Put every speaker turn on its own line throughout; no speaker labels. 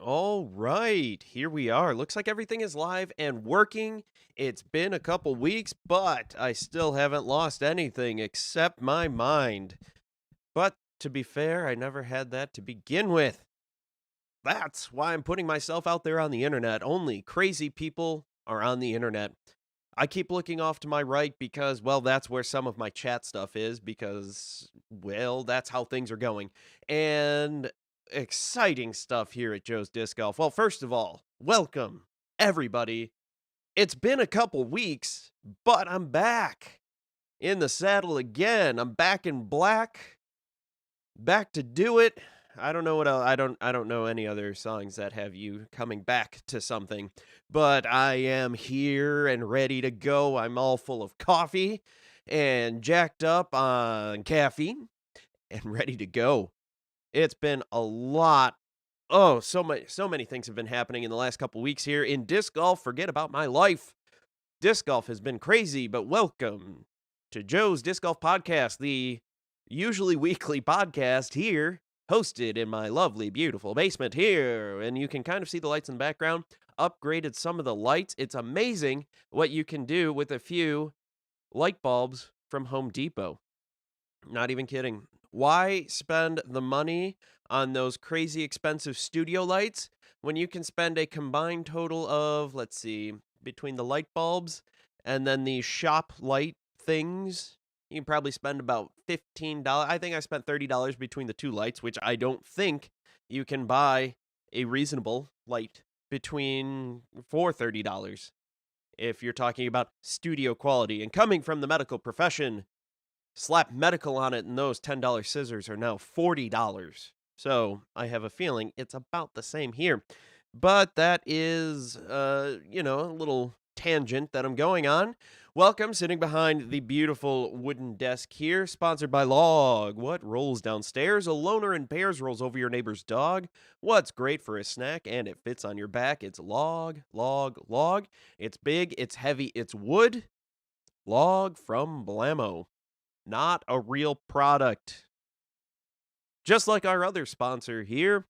All right, here we are. Looks like everything is live and working. It's been a couple weeks, but I still haven't lost anything except my mind. But to be fair, I never had that to begin with. That's why I'm putting myself out there on the internet. Only crazy people are on the internet. I keep looking off to my right because, well, that's where some of my chat stuff is because, well, that's how things are going. And exciting stuff here at Joe's Disc Golf. Well, first of all, welcome, everybody. It's been a couple weeks, but I'm back in the saddle again. I'm back in black, back to do it. I don't know what else. I don't know any other songs that have you coming back to something, but I am here and ready to go. I'm all full of coffee and jacked up on caffeine and ready to go. It's been a lot. Oh, so many things have been happening in the last couple weeks here in disc golf. Forget about my life. Disc golf has been crazy, but welcome to Joe's Disc Golf Podcast, the usually weekly podcast here, hosted in my lovely, beautiful basement here. And you can kind of see the lights in the background. Upgraded some of the lights. It's amazing what you can do with a few light bulbs from Home Depot. Not even kidding. Why spend the money on those crazy expensive studio lights when you can spend a combined total of, let's see, between the light bulbs and then the shop light things? You can probably spend about $15. I think I spent $30 between the two lights, which I don't think you can buy a reasonable light between for $30 if you're talking about studio quality. And coming from the medical profession, slap medical on it, and those $10 scissors are now $40. So I have a feeling it's about the same here. But that is, a little tangent that I'm going on. Welcome, sitting behind the beautiful wooden desk here, sponsored by Log. What rolls downstairs? A loner in pairs rolls over your neighbor's dog. What's great for a snack and it fits on your back? It's Log, Log, Log. It's big, it's heavy, it's wood. Log from Blammo. Not a real product. Just like our other sponsor here,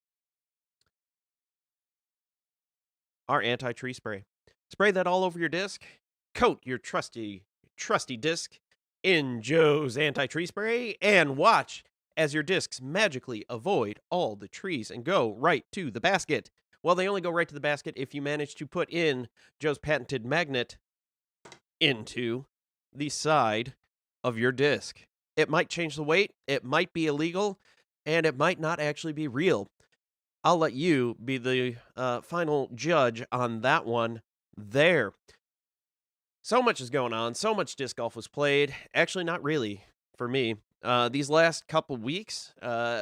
our anti-tree spray. Spray that all over your disc. Coat your trusty disc in Joe's anti-tree spray and watch as your discs magically avoid all the trees and go right to the basket. Well, they only go right to the basket if you manage to put in Joe's patented magnet into the side of your disc. It might change the weight, it might be illegal, and it might not actually be real. I'll let you be the final judge on that one there. So much is going on. So much disc golf was played. Actually, not really for me. These last couple weeks,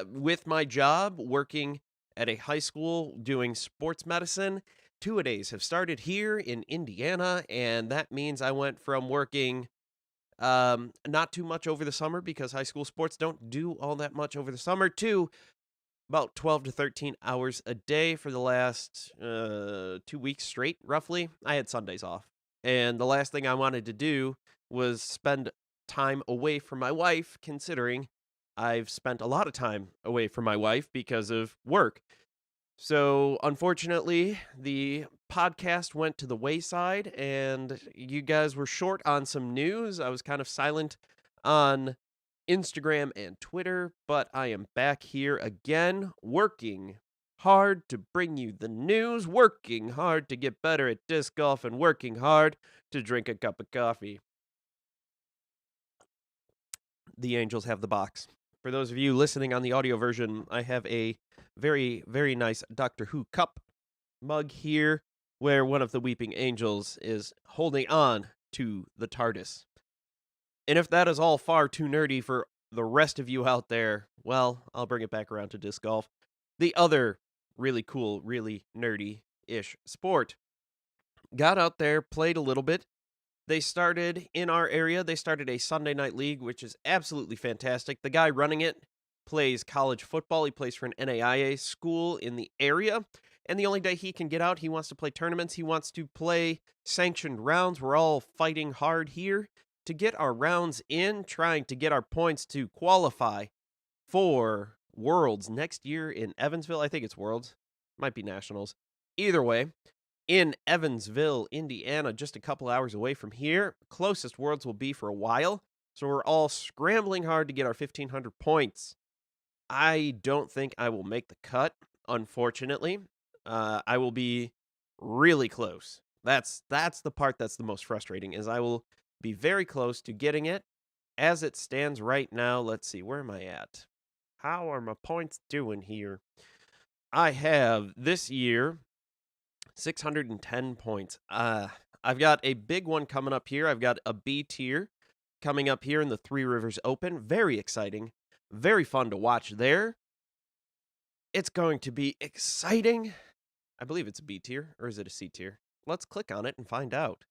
with my job working at a high school doing sports medicine, two-a-days have started here in Indiana, and that means I went from working not too much over the summer because high school sports don't do all that much over the summer to about 12 to 13 hours a day for the last 2 weeks straight, roughly. I had Sundays off. And the last thing I wanted to do was spend time away from my wife, considering I've spent a lot of time away from my wife because of work. So, unfortunately, the podcast went to the wayside, and you guys were short on some news. I was kind of silent on Instagram and Twitter, but I am back here again, working hard to bring you the news, working hard to get better at disc golf, and working hard to drink a cup of coffee. The Angels have the box. For those of you listening on the audio version, I have a very, very nice Doctor Who cup mug here where one of the Weeping Angels is holding on to the TARDIS. And if that is all far too nerdy for the rest of you out there, well, I'll bring it back around to disc golf. The other really cool, really nerdy-ish sport. Got out there, played a little bit. They started in our area. They started a Sunday night league, which is absolutely fantastic. The guy running it plays college football. He plays for an NAIA school in the area. And the only day he can get out, he wants to play tournaments. He wants to play sanctioned rounds. We're all fighting hard here to get our rounds in, trying to get our points to qualify for Worlds next year in Evansville. I think it's Worlds. Might be nationals. Either way, in Evansville, Indiana, just a couple hours away from here. Closest Worlds will be for a while, so we're all scrambling hard to get our 1,500 points. I don't think I will make the cut, unfortunately. I will be really close. That's the part that's the most frustrating, is I will be very close to getting it. As it stands right now, let's see, where am I at? How are my points doing here? I have this year 610 points. I've got a big one coming up here. I've got a B tier coming up here in the Three Rivers Open. Very exciting. Very fun to watch there. It's going to be exciting. I believe it's a B tier, or is it a C tier? Let's click on it and find out.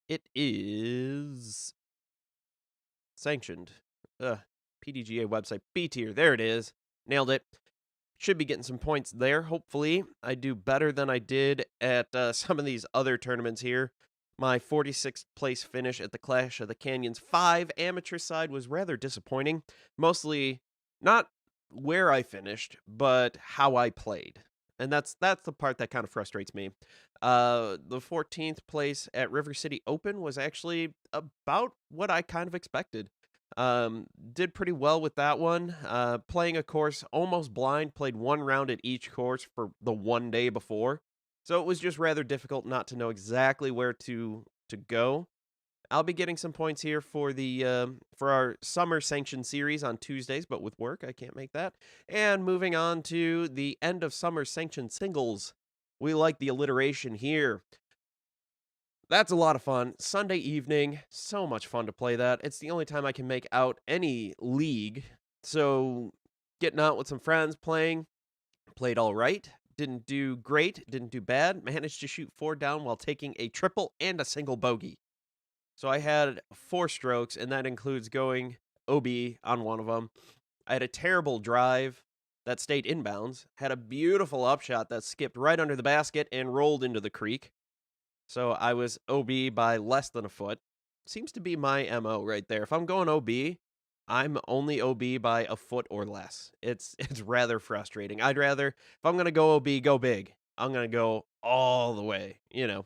It is Sanctioned. E.D.G.E website, B tier. There it is. Nailed it. Should be getting some points there. Hopefully, I do better than I did at some of these other tournaments here. My 46th place finish at the Clash of the Canyons 5 amateur side was rather disappointing. Mostly not where I finished, but how I played. And that's the part that kind of frustrates me. The 14th place at River City Open was actually about what I kind of expected. Did pretty well with that one. Playing a course almost blind, played one round at each course for the one day before. So it was just rather difficult not to know exactly where to go. I'll be getting some points here for the for our summer sanctioned series on Tuesdays, but with work I can't make that. And moving on to the end of summer sanctioned singles. We like the alliteration here. That's a lot of fun. Sunday evening, so much fun to play that. It's the only time I can make out any league. So getting out with some friends, played all right. Didn't do great, didn't do bad. Managed to shoot 4 down while taking a triple and a single bogey. So I had 4 strokes, and that includes going OB on one of them. I had a terrible drive that stayed inbounds. Had a beautiful upshot that skipped right under the basket and rolled into the creek. So I was OB by less than a foot. Seems to be my MO right there. If I'm going OB, I'm only OB by a foot or less. It's rather frustrating. I'd rather, if I'm going to go OB, go big. I'm going to go all the way, you know.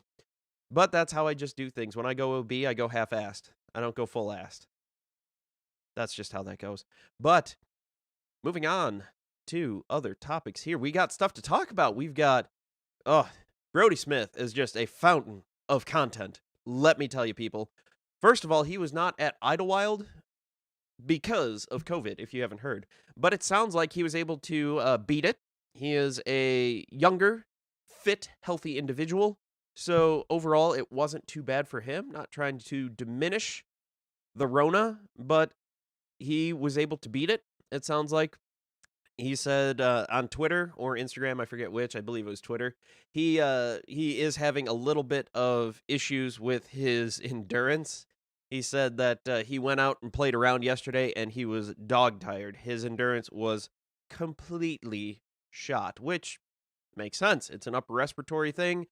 But that's how I just do things. When I go OB, I go half-assed. I don't go full-assed. That's just how that goes. But moving on to other topics here. We got stuff to talk about. We've got, Brody Smith is just a fountain of content. Let me tell you, people. First of all, he was not at Idlewild because of COVID, if you haven't heard. But it sounds like he was able to beat it. He is a younger, fit, healthy individual. So overall, it wasn't too bad for him. Not trying to diminish the Rona, but he was able to beat it, it sounds like. He said on Twitter or Instagram, I forget which, I believe it was Twitter, he is having a little bit of issues with his endurance. He said that he went out and played around yesterday and he was dog-tired. His endurance was completely shot, which makes sense. It's an upper respiratory thing,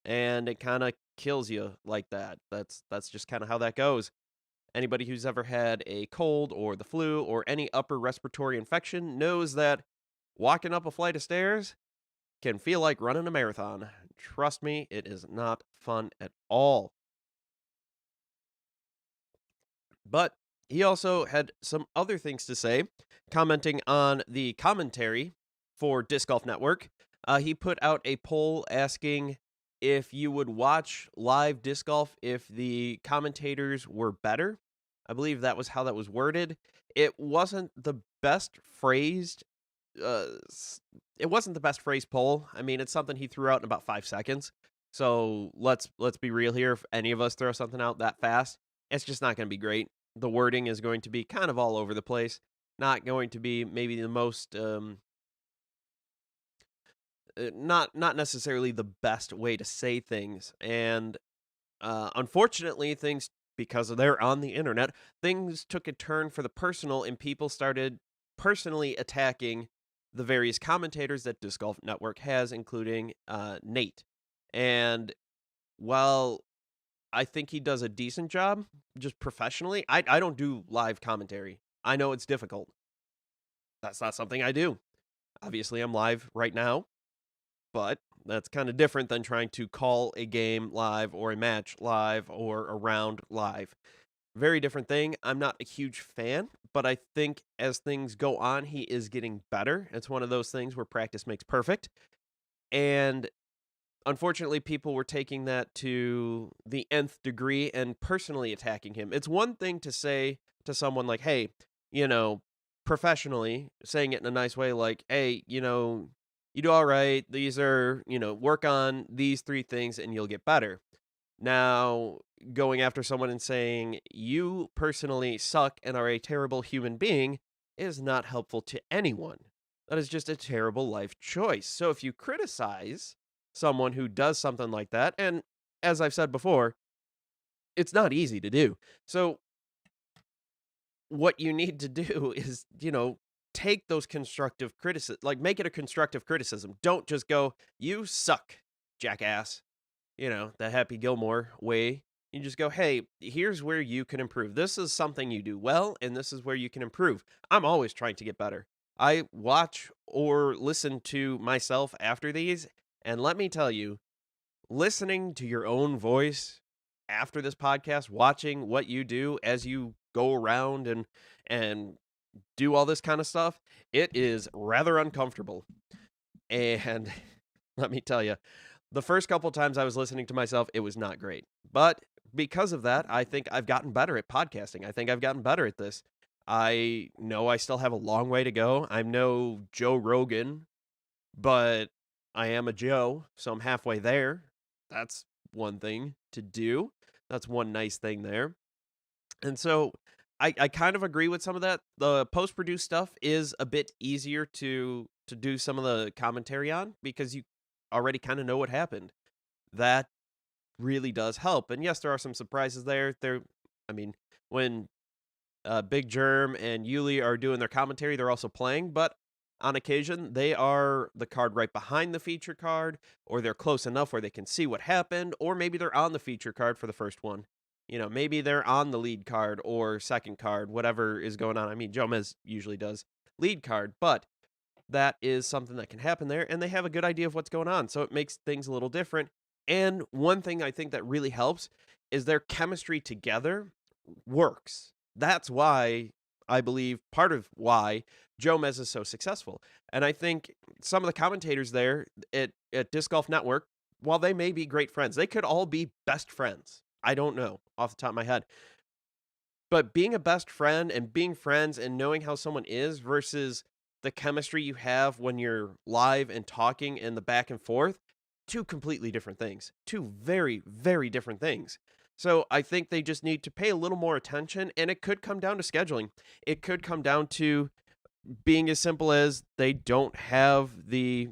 and it kind of kills you like that. That's just kind of how that goes. Anybody who's ever had a cold or the flu or any upper respiratory infection knows that walking up a flight of stairs can feel like running a marathon. Trust me, it is not fun at all. But he also had some other things to say, commenting on the commentary for Disc Golf Network. He put out a poll asking if you would watch live disc golf if the commentators were better. I believe that was how that was worded. It wasn't the best phrased. It wasn't the best phrased poll. I mean, it's something he threw out in about 5 seconds. So let's be real here. If any of us throw something out that fast, it's just not going to be great. The wording is going to be kind of all over the place. Not going to be maybe the most not necessarily the best way to say things. And unfortunately, things, because they're on the internet, things took a turn for the personal, and people started personally attacking the various commentators that Disc Golf Network has, including Nate. And while I think he does a decent job, just professionally, I don't do live commentary. I know it's difficult. That's not something I do. Obviously, I'm live right now, but that's kind of different than trying to call a game live or a match live or a round live. Very different thing. I'm not a huge fan, but I think as things go on, he is getting better. It's one of those things where practice makes perfect. And unfortunately, people were taking that to the nth degree and personally attacking him. It's one thing to say to someone like, hey, you know, professionally, saying it in a nice way, like, hey, you do all right. These are, work on these three things and you'll get better. Now, going after someone and saying, you personally suck and are a terrible human being is not helpful to anyone. That is just a terrible life choice. So if you criticize someone who does something like that, and as I've said before, it's not easy to do. So what you need to do is, take those constructive criticism, like make it a constructive criticism. Don't just go, you suck, jackass. The Happy Gilmore way. You just go, hey, here's where you can improve. This is something you do well, and this is where you can improve. I'm always trying to get better. I watch or listen to myself after these, and let me tell you, listening to your own voice after this podcast, watching what you do as you go around and do all this kind of stuff, it is rather uncomfortable. And let me tell you, the first couple times I was listening to myself, it was not great. But because of that, I think I've gotten better at podcasting. I think I've gotten better at this. I know I still have a long way to go. I'm no Joe Rogan, but I am a Joe, so I'm halfway there. That's one thing to do. That's one nice thing there. And so I kind of agree with some of that. The post-produced stuff is a bit easier to do some of the commentary on because you already kind of know what happened. That really does help. And yes, there are some surprises there. I mean, when Big Germ and Yuli are doing their commentary, they're also playing, but on occasion, they are the card right behind the feature card, or they're close enough where they can see what happened, or maybe they're on the feature card for the first one. Maybe they're on the lead card or second card, whatever is going on. I mean, Jomez usually does lead card, but that is something that can happen there, and they have a good idea of what's going on, so it makes things a little different. And one thing I think that really helps is their chemistry together works. That's why I believe part of why Jomez is so successful. And I think some of the commentators there at Disc Golf Network, while they may be great friends, they could all be best friends. I don't know off the top of my head. But being a best friend and being friends and knowing how someone is versus the chemistry you have when you're live and talking and the back and forth, two completely different things. Two very, very different things. So I think they just need to pay a little more attention, and it could come down to scheduling. It could come down to being as simple as they don't have the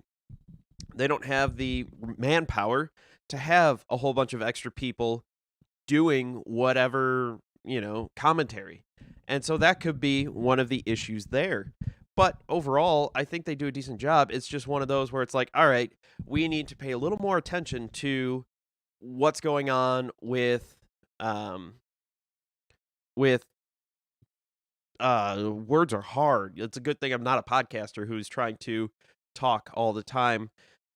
manpower to have a whole bunch of extra people doing whatever, commentary. And so that could be one of the issues there. But overall, I think they do a decent job. It's just one of those where it's like, all right, we need to pay a little more attention to what's going on with words are hard. It's a good thing I'm not a podcaster who's trying to talk all the time.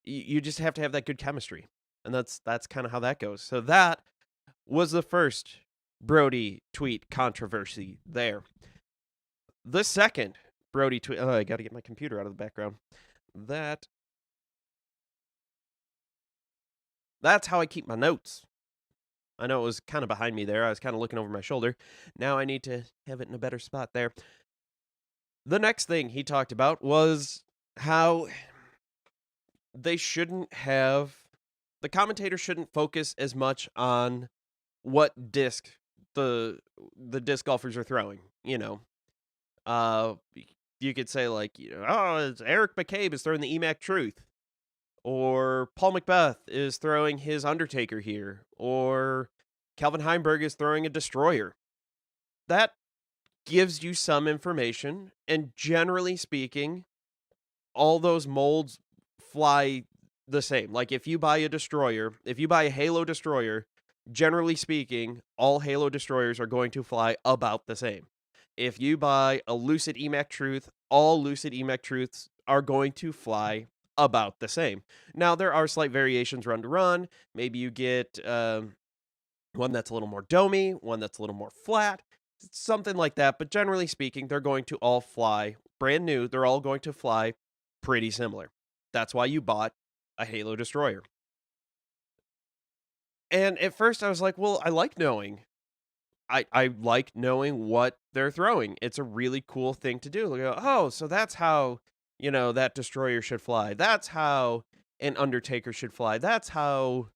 You just have to have that good chemistry. And that's kind of how that goes. So that was the first Brody tweet controversy there. The second Brody tweet, I got to get my computer out of the background. That's how I keep my notes. I know it was kind of behind me there. I was kind of looking over my shoulder. Now I need to have it in a better spot there. The next thing he talked about was how the commentator shouldn't focus as much on what disc the disc golfers are throwing. You could say like, it's Eric McCabe is throwing the EMAC Truth. Or Paul Macbeth is throwing his Undertaker here. Or Calvin Heimberg is throwing a Destroyer. That gives you some information. And generally speaking, all those molds fly the same. Like if you buy a Halo Destroyer, generally speaking, all Halo Destroyers are going to fly about the same. If you buy a Lucid EMAC Truth, all Lucid EMAC Truths are going to fly about the same. Now, there are slight variations run to run. Maybe you get one that's a little more domey, one that's a little more flat, something like that. But generally speaking, they're going to all fly brand new. They're all going to fly pretty similar. That's why you bought a Halo Destroyer. And at first I was like, well, I like knowing. I like knowing what they're throwing. It's a really cool thing to do. Like, oh, so that's how, that destroyer should fly. That's how an Undertaker should fly. That's how,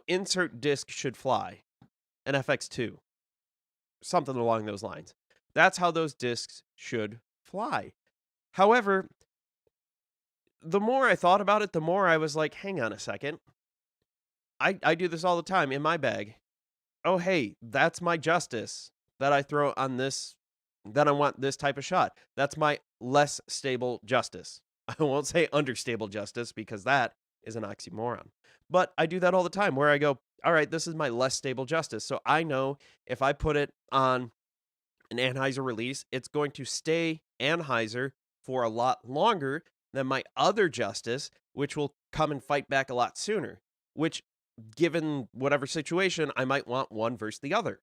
insert disc should fly. An FX2. Something along those lines. That's how those discs should fly. However, the more I thought about it, the more I was like, hang on a second. I do this all the time in my bag. Oh, hey, that's my justice that I throw on this, that I want this type of shot. That's my less stable justice. I won't say understable justice because that is an oxymoron. But I do that all the time where I go, all right, this is my less stable justice. So I know if I put it on an Anheuser release, it's going to stay Anheuser for a lot longer than my other justice, which will come and fight back a lot sooner, which given whatever situation, I might want one versus the other.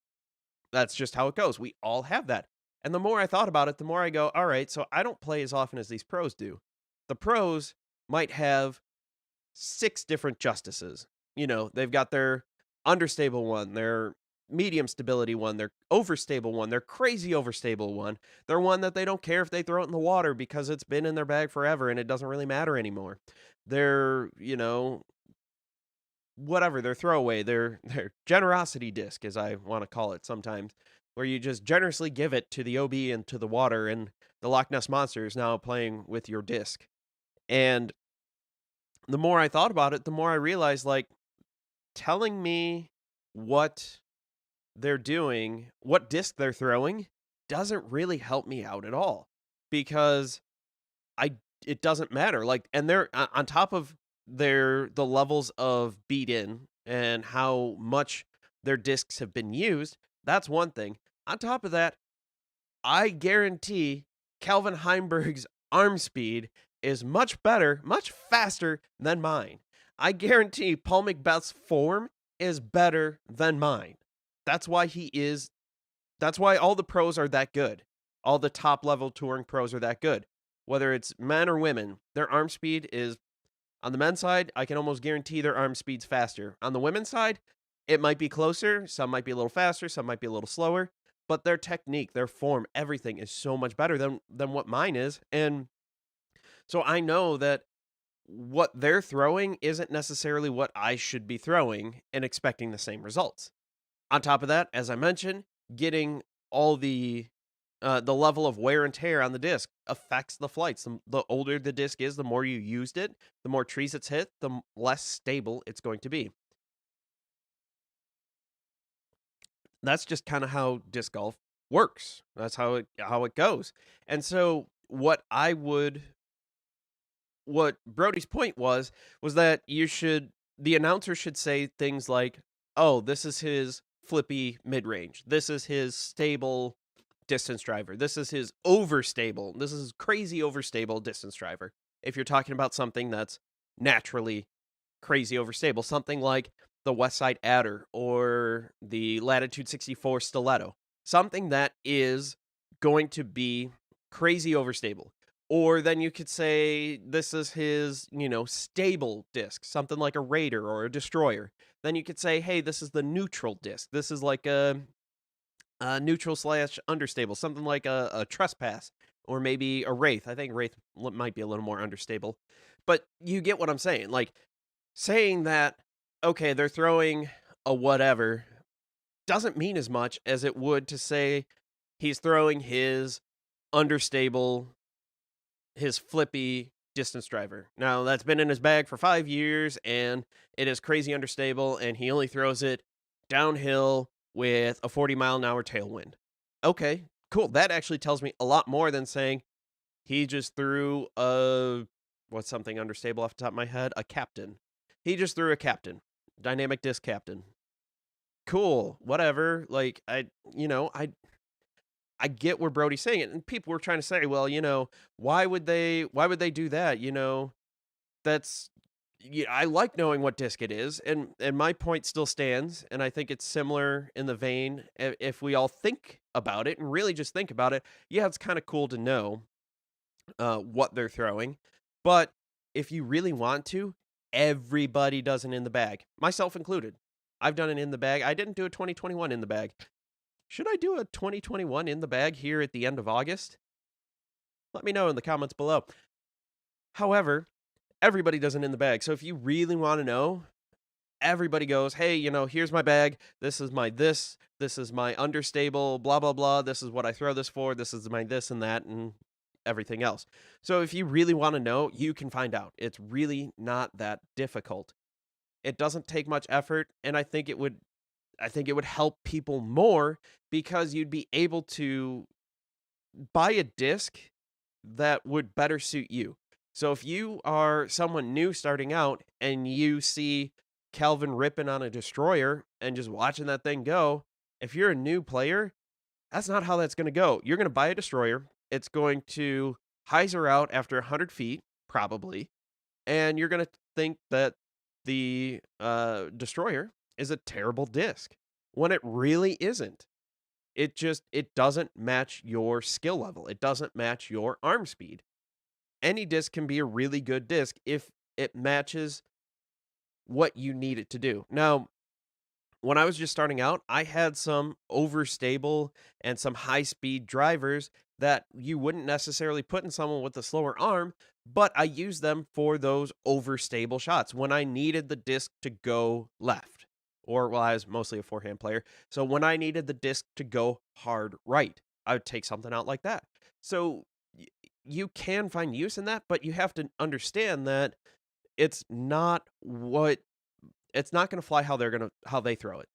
That's just how it goes. We all have that. And the more I thought about it, the more I go, all right, so I don't play as often as these pros do. The pros might have 6 different justices. They've got their understable one, their medium stability one, their overstable one, their crazy overstable one. They're one that they don't care if they throw it in the water because it's been in their bag forever and it doesn't really matter anymore. They're, whatever, their throwaway, their generosity disc, as I want to call it sometimes, where you just generously give it to the OB and to the water, and the Loch Ness Monster is now playing with your disc. And the more I thought about it, the more I realized, like, telling me what they're doing, what disc they're throwing, doesn't really help me out at all, because it doesn't matter. Like, and they're on top of the levels of beat in and how much their discs have been used. That's one thing. On top of that, I guarantee Calvin Heimberg's arm speed is much better, much faster than mine. I guarantee Paul McBeth's form is better than mine. That's why all the pros are that good. All the top level touring pros are that good. Whether it's men or women, their arm speed is, on the men's side, I can almost guarantee their arm speed's faster. On the women's side, it might be closer. Some might be a little faster. Some might be a little slower. But their technique, their form, everything is so much better than what mine is. And so I know that what they're throwing isn't necessarily what I should be throwing and expecting the same results. On top of that, as I mentioned, getting all the level of wear and tear on the disc affects the flights. The older the disc is, the more you used it, the more trees it's hit, the less stable it's going to be. That's just kind of how disc golf works. That's how it goes. And so what Brody's point was that the announcer should say things like, "Oh, this is his flippy mid-range. This is his stable distance driver. This is his overstable. This is crazy overstable distance driver." If you're talking about something that's naturally crazy overstable, something like the West Side Adder or the Latitude 64 Stiletto, something that is going to be crazy overstable. Or then you could say this is his, stable disc, something like a Raider or a Destroyer. Then you could say, hey, this is the neutral disc. This is like a neutral / understable, something like a Trespass or maybe a Wraith. I think Wraith might be a little more understable. But you get what I'm saying. Like, saying that, okay, they're throwing a whatever doesn't mean as much as it would to say he's throwing his understable, his flippy distance driver. Now, that's been in his bag for 5 years, and it is crazy understable, and he only throws it downhill with a 40-mile-an-hour tailwind. Okay, cool. That actually tells me a lot more than saying he just threw what's something understable off the top of my head? A Captain. He just threw a Captain. Dynamic disc Captain. Cool. Whatever. Like, I get where Brody's saying it, and people were trying to say, well, why would they do that? that's yeah, I like knowing what disc it is, and my point still stands, and I think it's similar in the vein. If we all think about it and really just think about it, yeah, it's kind of cool to know what they're throwing. But if you really want to, everybody does an in the bag, myself included. I've done an in the bag. I didn't do a 2021 in the bag. Should I do a 2021 in the bag here at the end of August? Let me know in the comments below. However, everybody does an in the bag. So if you really want to know, everybody goes, hey, here's my bag. This is my this. This is my understable, blah, blah, blah. This is what I throw this for. This is my this and that and everything else. So if you really want to know, you can find out. It's really not that difficult. It doesn't take much effort. And I think it would help people more because you'd be able to buy a disc that would better suit you. So if you are someone new starting out and you see Calvin ripping on a destroyer and just watching that thing go, if you're a new player, that's not how that's going to go. You're going to buy a destroyer. It's going to hyzer out after 100 feet, probably, and you're going to think that the destroyer is a terrible disc when it really isn't. It doesn't match your skill level. It doesn't match your arm speed. Any disc can be a really good disc if it matches what you need it to do. Now, when I was just starting out, I had some overstable and some high speed drivers that you wouldn't necessarily put in someone with a slower arm, but I used them for those overstable shots when I needed the disc to go left. Or, well, I was mostly a forehand player. So when I needed the disc to go hard right, I would take something out like that. So you can find use in that, but you have to understand that it's not what it's not going to fly how they throw it.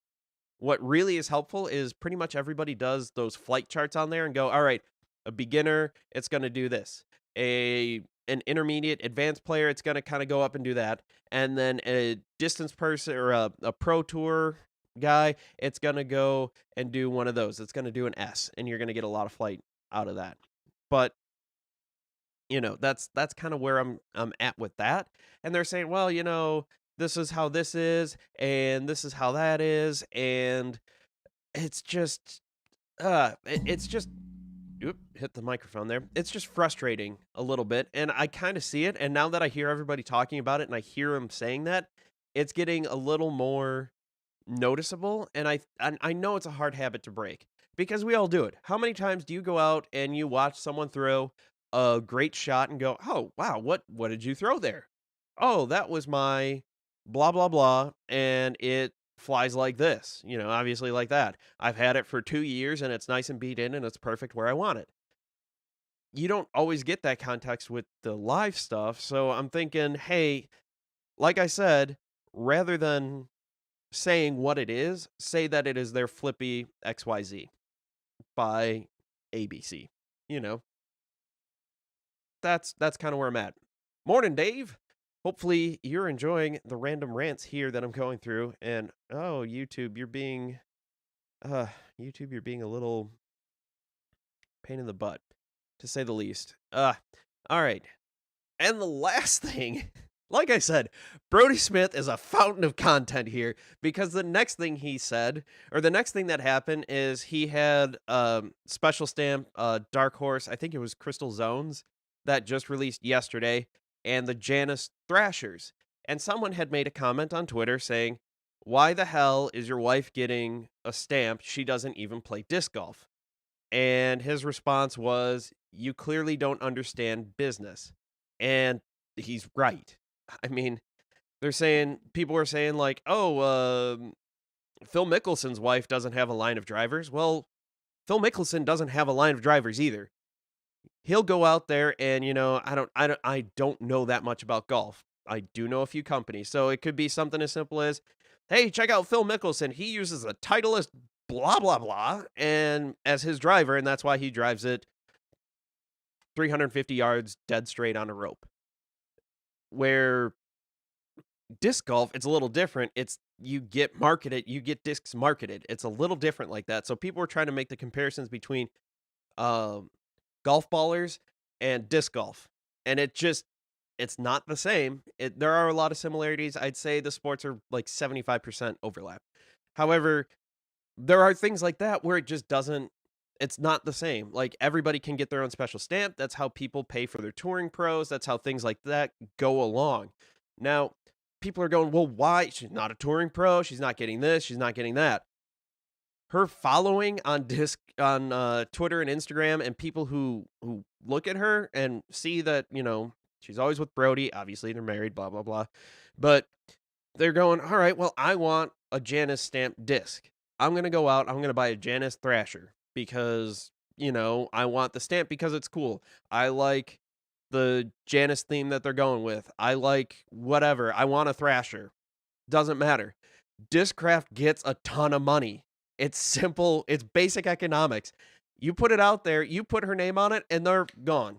What really is helpful is pretty much everybody does those flight charts on there and go, all right, a beginner, it's going to do this. An intermediate advanced player, it's going to kind of go up and do that. And then a distance person or a pro tour guy, it's going to go and do one of those. It's going to do an S, and you're going to get a lot of flight out of that. But that's kind of where I'm at with that. And they're saying, well, this is how this is, and this is how that is, and it's just it's just hit the microphone there. It's just frustrating a little bit, and I kind of see it. And now that I hear everybody talking about it and I hear them saying that, it's getting a little more noticeable, and I know it's a hard habit to break because we all do it. How many times do you go out and you watch someone throw a great shot and go, "Oh, wow, what did you throw there?" "Oh, that was my blah blah blah and it flies like this." Obviously like that. "I've had it for 2 years and it's nice and beat in and it's perfect where I want it." You don't always get that context with the live stuff, so I'm thinking, "Hey, like I said, rather than saying what it is, say that it is their flippy XYZ by ABC." You know, that's kind of where I'm at. Morning, Dave. Hopefully you're enjoying the random rants here that I'm going through. And oh, uh YouTube, you're being a little pain in the butt, to say the least. All right. And the last thing, like I said, Brody Smith is a fountain of content here because the next thing he said, or the next thing that happened, is he had special stamp Dark Horse, I think it was Crystal Zones, that just released yesterday, and the Janus Thrashers. And someone had made a comment on Twitter saying, "Why the hell is your wife getting a stamp? She doesn't even play disc golf." And his response was, "You clearly don't understand business." And he's right. I mean, people are saying like, "Oh, Phil Mickelson's wife doesn't have a line of drivers." Well, Phil Mickelson doesn't have a line of drivers either. He'll go out there and, I don't know that much about golf. I do know a few companies. So it could be something as simple as, "Hey, check out Phil Mickelson. He uses a Titleist blah blah blah and as his driver, and that's why he drives it 350 yards dead straight on a rope." Where disc golf, it's a little different. You get discs marketed. It's a little different like that. So people were trying to make the comparisons between um, golf ballers and disc golf, and it's not the same. There are a lot of similarities. I'd say the sports are like 75% overlap. However, there are things like that where it just doesn't it's not the same. Like everybody can get their own special stamp. That's how people pay for their touring pros. That's how things like that go along. Now, people are going, "Well, why? She's not a touring pro. She's not getting this. She's not getting that." Her following on Twitter and Instagram, and people who look at her and see that, she's always with Brody. Obviously, they're married, blah blah blah. But they're going, all right, well, I want a Janice stamped disc. I'm going to go out, I'm going to buy a Janice Thrasher because, I want the stamp because it's cool. I like the Janice theme that they're going with. I like whatever. I want a Thrasher. Doesn't matter. Discraft gets a ton of money. It's simple, it's basic economics. You put it out there, you put her name on it, and they're gone.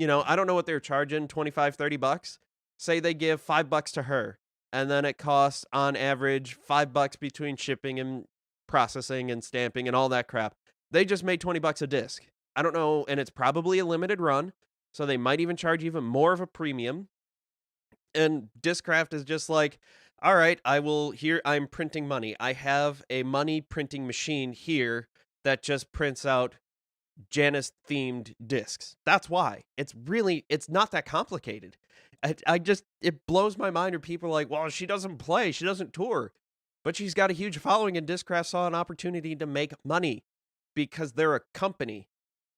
I don't know what they're charging, 25, $30. Say they give $5 to her, and then it costs on average $5 between shipping and processing and stamping and all that crap. They just made $20 a disc. I don't know, and it's probably a limited run, so they might even charge even more of a premium. And Discraft is just like, all right, I'm printing money. I have a money printing machine here that just prints out Janice themed discs. That's why. It's not that complicated. It blows my mind when people are like, well, she doesn't play, she doesn't tour, but she's got a huge following, and Discraft saw an opportunity to make money because they're a company.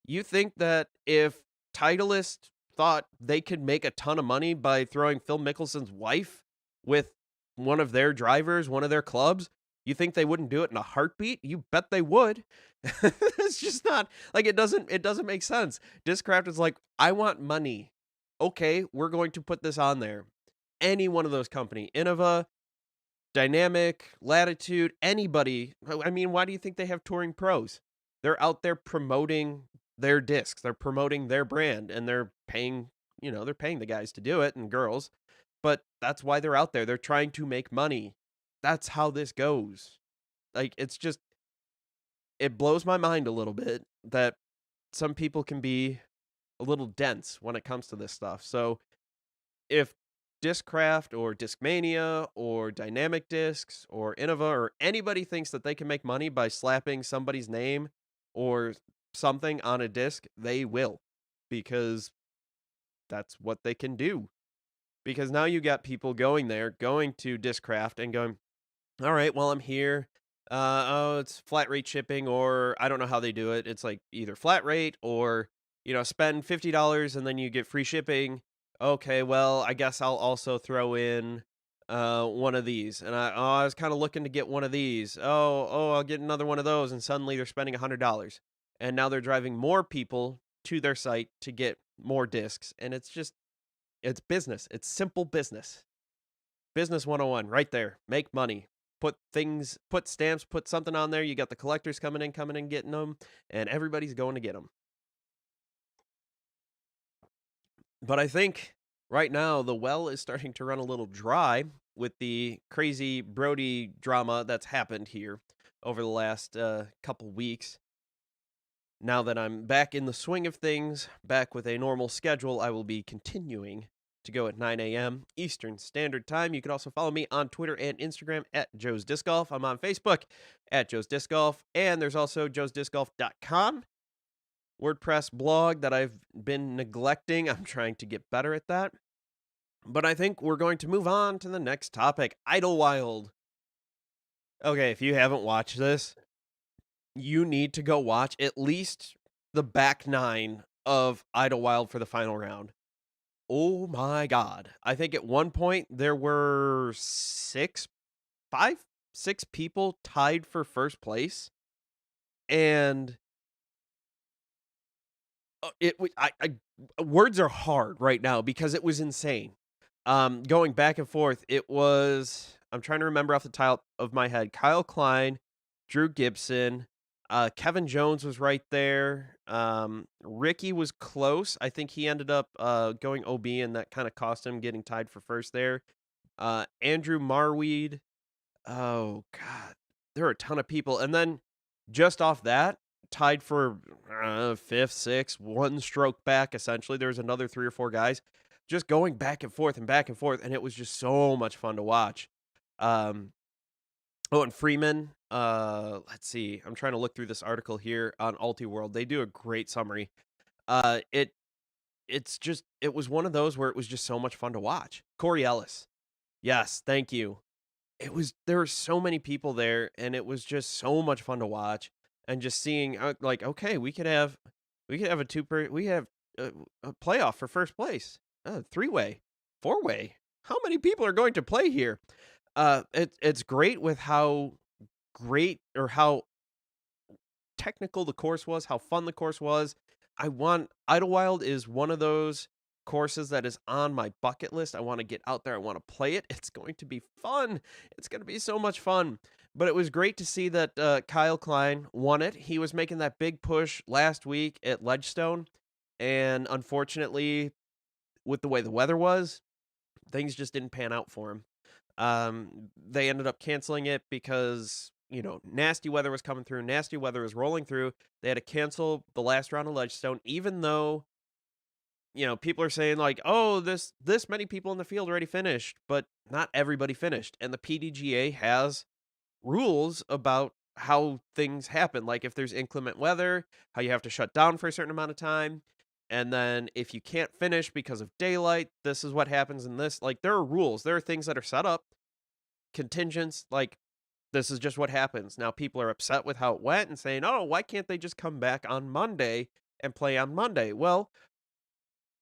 You think that if Titleist thought they could make a ton of money by throwing Phil Mickelson's wife with one of their drivers, one of their clubs, you think they wouldn't do it in a heartbeat? You bet they would. It's just not like it doesn't make sense. Discraft is like, I want money. Okay, we're going to put this on there. Any one of those company, Innova, Dynamic, Latitude, anybody. I mean, why do you think they have touring pros? They're out there promoting their discs. They're promoting their brand, and they're paying the guys to do it and girls. But that's why they're out there. They're trying to make money. That's how this goes. Like, it blows my mind a little bit that some people can be a little dense when it comes to this stuff. So if Discraft or Discmania or Dynamic Discs or Innova or anybody thinks that they can make money by slapping somebody's name or something on a disc, they will, because that's what they can do. Because now you got people going to Discraft and going, all right, well, I'm here. It's flat rate shipping, or I don't know how they do it. It's like either flat rate or, spend $50 and then you get free shipping. Okay, well, I guess I'll also throw in one of these. And I was kind of looking to get one of these. I'll get another one of those. And suddenly they're spending $100. And now they're driving more people to their site to get more discs. And it's business. It's simple business. Business 101 right there. Make money. Put stamps, put something on there. You got the collectors coming in, getting them, and everybody's going to get them. But I think right now the well is starting to run a little dry with the crazy Brody drama that's happened here over the last couple weeks. Now that I'm back in the swing of things, back with a normal schedule, I will be continuing to go at 9 a.m. Eastern Standard Time. You can also follow me on Twitter and Instagram at Joe's Disc Golf. I'm on Facebook at Joe's Disc Golf, and there's also joesdiscgolf.com, WordPress blog that I've been neglecting. I'm trying to get better at that. But I think we're going to move on to the next topic, Idlewild. Okay, if you haven't watched this, you need to go watch at least the back 9 of Idlewild for the final round. Oh my God. I think at one point there were 6 people tied for first place. And words are hard right now because it was insane. Going back and forth, I'm trying to remember off the top of my head, Kyle Klein, Drew Gibson, Kevin Jones was right there. Ricky was close. I think he ended up going OB, and that kind of cost him getting tied for first there. Andrew Marweed. Oh, God. There are a ton of people. And then just off that, tied for 5th, 6th, one stroke back, essentially. There's another 3 or 4 guys. just going back and forth and back and forth, and it was just so much fun to watch. Um, oh, and Freeman, let's see, I'm trying to look through this article here on Ultiworld. They do a great summary. Uh, it it was one of those where it was just so much fun to watch. Corey Ellis, yes, thank you. There were so many people there, and it was just so much fun to watch, and just seeing like, okay, we could have a we have a playoff for first place, three-way, four-way. How many people are going to play here? It's great with how great or how technical the course was, how fun the course was. Idlewild is one of those courses that is on my bucket list. I want to get out there. I want to play it. It's going to be fun. It's going to be so much fun. But it was great to see that Kyle Klein won it. He was making that big push last week at Ledgestone, and unfortunately, with the way the weather was, things just didn't pan out for him. They ended up canceling it because, nasty weather was coming through, nasty weather was rolling through. They had to cancel the last round of Ledgestone, even though, people are saying like, oh, this many people in the field already finished, but not everybody finished. And the PDGA has rules about how things happen. Like if there's inclement weather, how you have to shut down for a certain amount of time. And then if you can't finish because of daylight, this is what happens in this. Like there are rules. There are things that are set up, contingents, like this is just what happens. Now people are upset with how it went and saying, "Oh, why can't they just come back on Monday and play on Monday?" Well,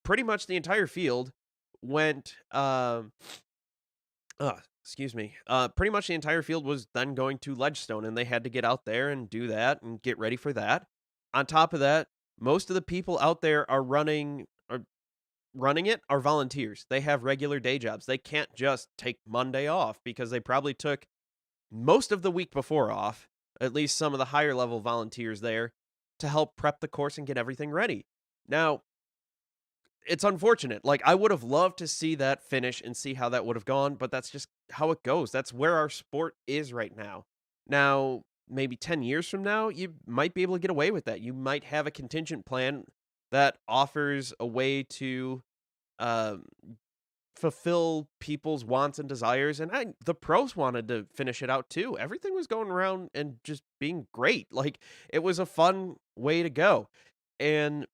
pretty much the entire field went excuse me. Pretty much the entire field was then going to Ledgestone, and they had to get out there and do that and get ready for that. On top of that, most of the people out there running it are volunteers. They have regular day jobs. They can't just take Monday off because they probably took most of the week before off, at least some of the higher level volunteers there, to help prep the course and get everything ready. Now, it's unfortunate. Like, I would have loved to see that finish and see how that would have gone, but that's just how it goes. That's where our sport is right now. Now, maybe 10 years from now, you might be able to get away with that. You might have a contingent plan that offers a way to um, fulfill people's wants and desires. And the pros wanted to finish it out too. Everything was going around and just being great. Like, it was a fun way to go. And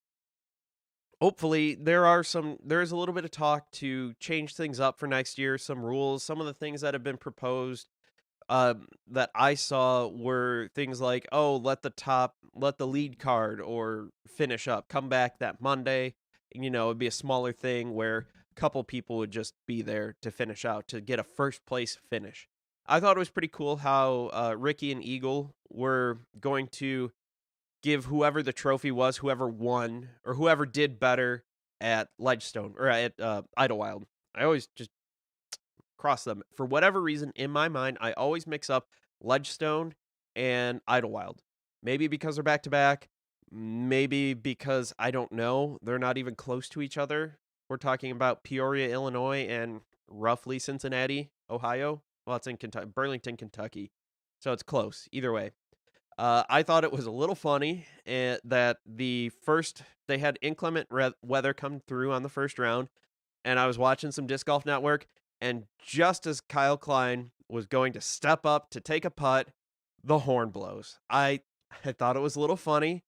hopefully there is a little bit of talk to change things up for next year, some rules. Some of the things that have been proposed that I saw were things like, oh, let the lead card or finish up come back that Monday. It'd be a smaller thing where a couple people would just be there to finish out to get a first place finish. I thought it was pretty cool how Ricky and Eagle were going to give whoever the trophy was, whoever won, or whoever did better at Ledgestone or at Idlewild. I always just cross them. For whatever reason, in my mind, I always mix up Ledgestone and Idlewild. Maybe because they're back to back. Maybe because I don't know. They're not even close to each other. We're talking about Peoria, Illinois, and roughly Cincinnati, Ohio. Well, it's in Burlington, Kentucky. So it's close. Either way. I thought it was a little funny that they had inclement weather come through on the first round, and I was watching some Disc Golf Network, and just as Kyle Klein was going to step up to take a putt, the horn blows. I thought it was a little funny.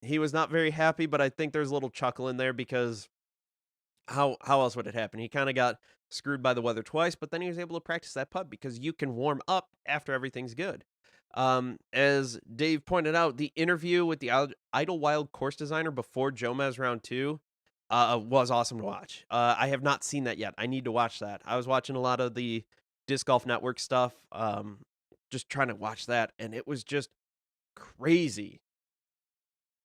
He was not very happy, but I think there's a little chuckle in there because how else would it happen? He kind of got screwed by the weather twice, but then he was able to practice that putt because you can warm up after everything's good. As Dave pointed out, the interview with the Idlewild course designer before Jomez round 2 was awesome to watch. I have not seen that yet. I need to watch that. I was watching a lot of the Disc Golf Network stuff, just trying to watch that, and it was just crazy.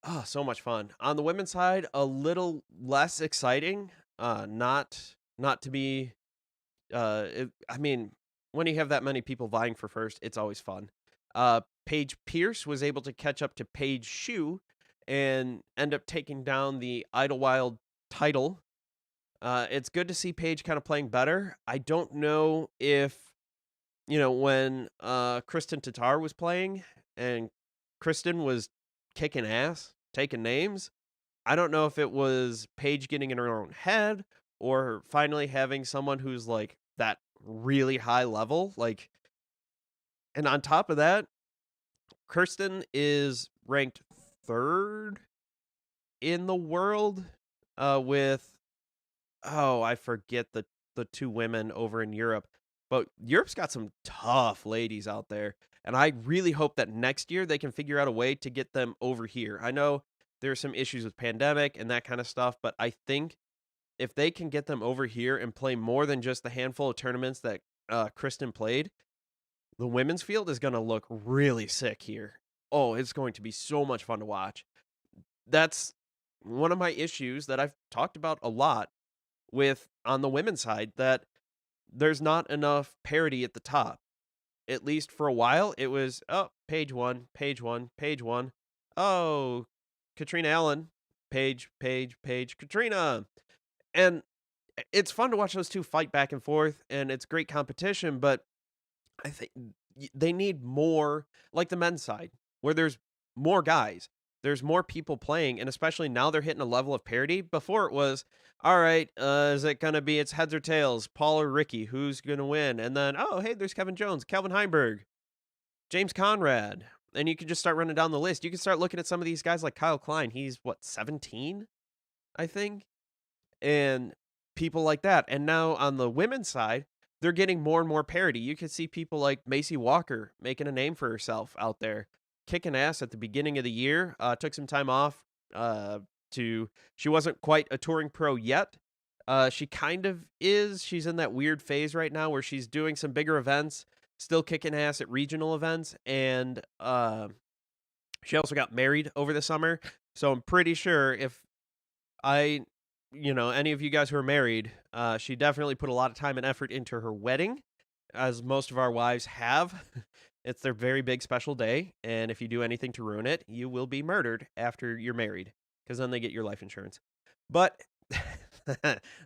Oh, so much fun. On the women's side, a little less exciting. Not to be. I mean, when you have that many people vying for first, it's always fun. Paige Pierce was able to catch up to Paige Shue and end up taking down the Idlewild title. It's good to see Paige kind of playing better. I don't know if, when Kristen Tatar was playing and Kristen was kicking ass, taking names, I don't know if it was Paige getting in her own head or finally having someone who's like that really high level. Like, and on top of that, Kirsten is ranked third in the world with I forget the two women over in Europe. But Europe's got some tough ladies out there. And I really hope that next year they can figure out a way to get them over here. I know there are some issues with pandemic and that kind of stuff, but I think if they can get them over here and play more than just the handful of tournaments that Kristen played, the women's field is going to look really sick here. Oh, it's going to be so much fun to watch. That's one of my issues that I've talked about a lot with on the women's side, that there's not enough parity at the top. At least for a while, it was, oh, page one, page one, page one. Oh, Katrina Allen, page, Katrina. And it's fun to watch those two fight back and forth, and it's great competition, but I think they need more, like the men's side, where there's more guys. There's more people playing, and especially now they're hitting a level of parity. Before it was, all right, is it going to be it's heads or tails, Paul or Ricky? Who's going to win? And then, oh, hey, there's Kevin Jones, Calvin Heimberg, James Conrad. And you can just start running down the list. You can start looking at some of these guys like Kyle Klein. He's, what, 17, I think? And people like that. And now on the women's side, they're getting more and more parity. You can see people like Macy Walker making a name for herself out there, kicking ass at the beginning of the year. Took some time off she wasn't quite a touring pro yet. She kind of is. She's in that weird phase right now where she's doing some bigger events, still kicking ass at regional events, and she also got married over the summer. So I'm pretty sure if any of you guys who are married, she definitely put a lot of time and effort into her wedding, as most of our wives have. It's their very big special day, and if you do anything to ruin it, you will be murdered after you're married, because then they get your life insurance. But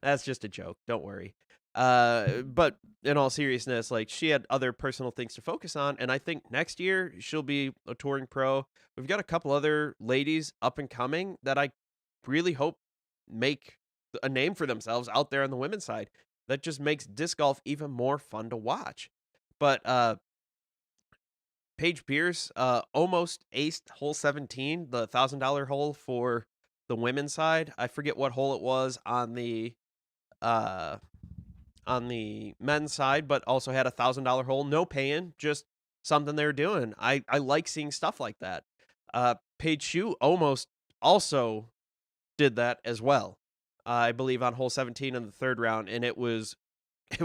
that's just a joke. Don't worry. But in all seriousness, like, she had other personal things to focus on, and I think next year she'll be a touring pro. We've got a couple other ladies up and coming that I really hope make a name for themselves out there on the women's side. That just makes disc golf even more fun to watch. But Paige Pierce almost aced hole 17, the $1,000 hole for the women's side. I forget what hole it was on the men's side, but also had a $1,000 hole. No paying, just something they're doing. I like seeing stuff like that. Paige Shue almost also did that as well. I believe on hole 17 in the third round, and it was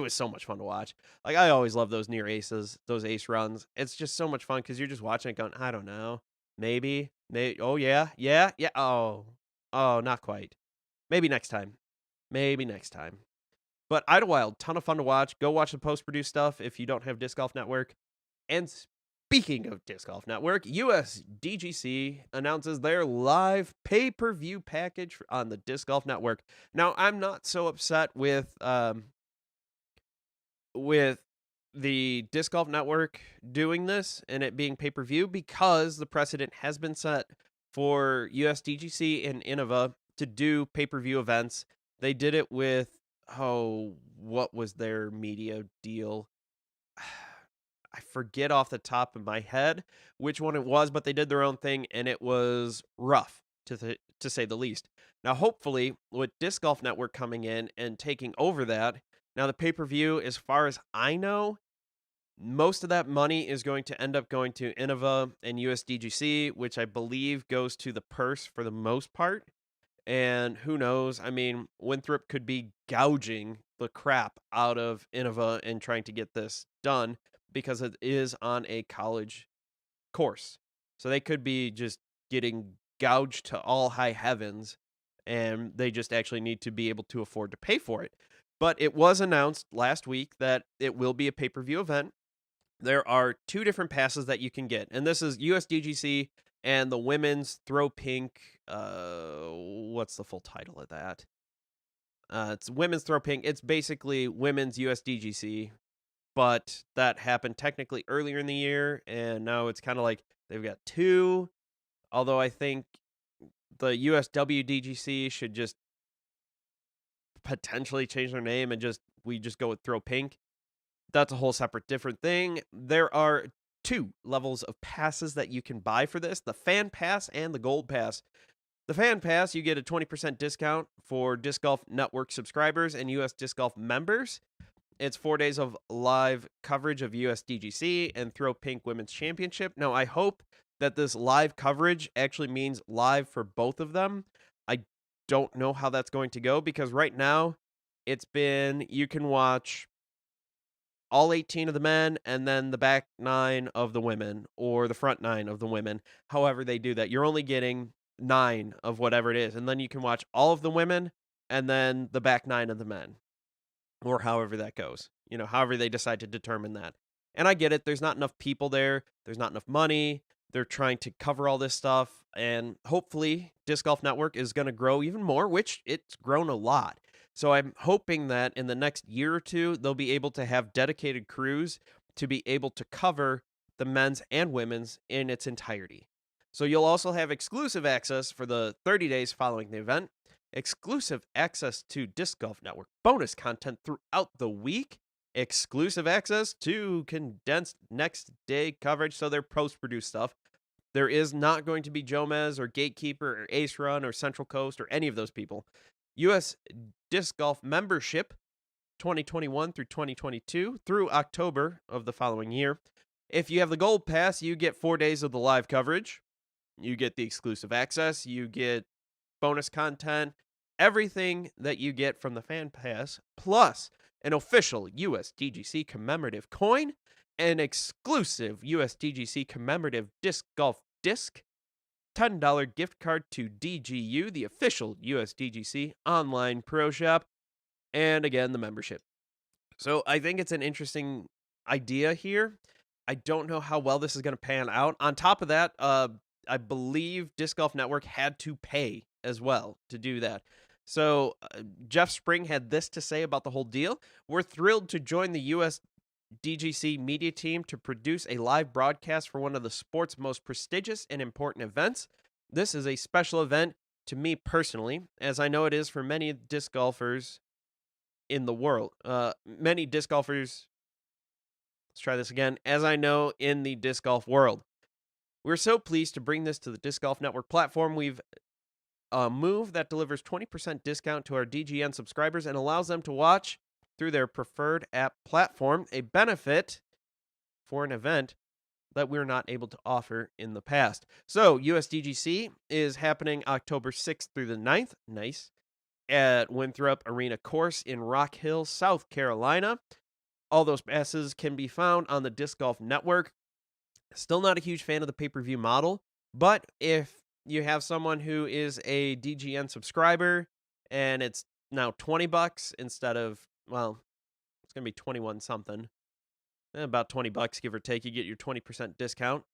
so much fun to watch. Like, I always love those near aces, those ace runs. It's just so much fun because you're just watching it going, I don't know, maybe, oh yeah, oh, not quite. Maybe next time. But Idlewild, ton of fun to watch. Go watch the post-produced stuff if you don't have Disc Golf Network. And speaking of Disc Golf Network, Usdgc announces their live pay-per-view package on the Disc Golf Network. Now, I'm not so upset with the Disc Golf Network doing this and it being pay-per-view, because the precedent has been set for USDGC and Innova to do pay-per-view events. They did it with, what was their media deal? I forget off the top of my head which one it was, but they did their own thing, and it was rough, to say the least. Now, hopefully, with Disc Golf Network coming in and taking over that, now the pay-per-view, as far as I know, most of that money is going to end up going to Innova and USDGC, which I believe goes to the purse for the most part. And who knows? I mean, Winthrop could be gouging the crap out of Innova and trying to get this done because it is on a college course. So they could be just getting gouged to all high heavens, and they just actually need to be able to afford to pay for it. But it was announced last week that it will be a pay-per-view event. There are two different passes that you can get, and this is USDGC and the women's throw pink. What's the full title of that? It's women's throw pink. It's basically women's USDGC, but that happened technically earlier in the year, and now it's kind of like they've got two. Although I think the USWDGC should just potentially change their name and we just go with Throw Pink. That's a whole separate different thing. There are 2 levels of passes that you can buy for this, the Fan Pass and the Gold Pass. The Fan Pass, you get a 20% discount for Disc Golf Network subscribers and US Disc Golf members. It's 4 days of live coverage of USDGC and Throw Pink Women's Championship. Now, I hope that this live coverage actually means live for both of them. I don't know how that's going to go because right now you can watch all 18 of the men and then the back 9 of the women or the front 9 of the women. However they do that, you're only getting 9 of whatever it is. And then you can watch all of the women and then the back 9 of the men, or however that goes, however they decide to determine that. And I get it. There's not enough people there. There's not enough money. They're trying to cover all this stuff. And hopefully Disc Golf Network is going to grow even more, which it's grown a lot. So I'm hoping that in the next year or 2, they'll be able to have dedicated crews to be able to cover the men's and women's in its entirety. So you'll also have exclusive access for the 30 days following the event, exclusive access to Disc Golf Network bonus content throughout the week, exclusive access to condensed next day coverage, so their post-produced stuff. There is not going to be Jomez or Gatekeeper or Ace Run or Central Coast or any of those people. US Disc Golf membership 2021 through 2022 through October of the following year. If you have the Gold Pass, you get 4 days of the live coverage. You get the exclusive access. You get bonus content, everything that you get from the Fan Pass, plus an official USDGC commemorative coin, an exclusive USDGC commemorative disc golf disc, $10 gift card to E.D.G.E, the official USDGC online pro shop, and again, the membership. So I think it's an interesting idea here. I don't know how well this is going to pan out. On top of that, I believe Disc Golf Network had to pay as well to do that. So Jeff Spring had this to say about the whole deal. We're thrilled to join the USDGC media team to produce a live broadcast for one of the sport's most prestigious and important events. This is a special event to me personally, as I know it is for many disc golfers in the world. Many disc golfers, let's try this again, as I know in the disc golf world. We're so pleased to bring this to the Disc Golf Network platform. We've a move that delivers 20% discount to our DGN subscribers and allows them to watch through their preferred app platform, a benefit for an event that we're not able to offer in the past. So USDGC is happening October 6th through the 9th. Nice. At Winthrop Arena Course in Rock Hill, South Carolina. All those passes can be found on the Disc Golf Network. Still not a huge fan of the pay-per-view model, but if you have someone who is a DGN subscriber and it's now $20 instead of, well, it's going to be 21 something, about $20 give or take, you get your 20% discount,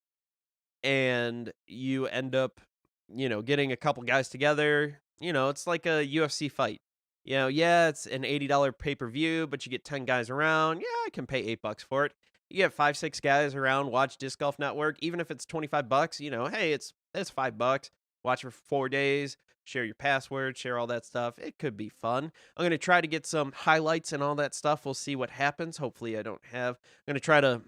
and you end up, getting a couple guys together. It's like a UFC fight. Yeah, it's an $80 pay-per-view, but you get 10 guys around. Yeah, I can pay $8 for it. You get 5-6 guys around, watch Disc Golf Network, even if it's $25, hey, it's $5. Watch for 4 days, share your password, share all that stuff. It could be fun. I'm going to try to get some highlights and all that stuff. We'll see what happens. Hopefully I'm going to try to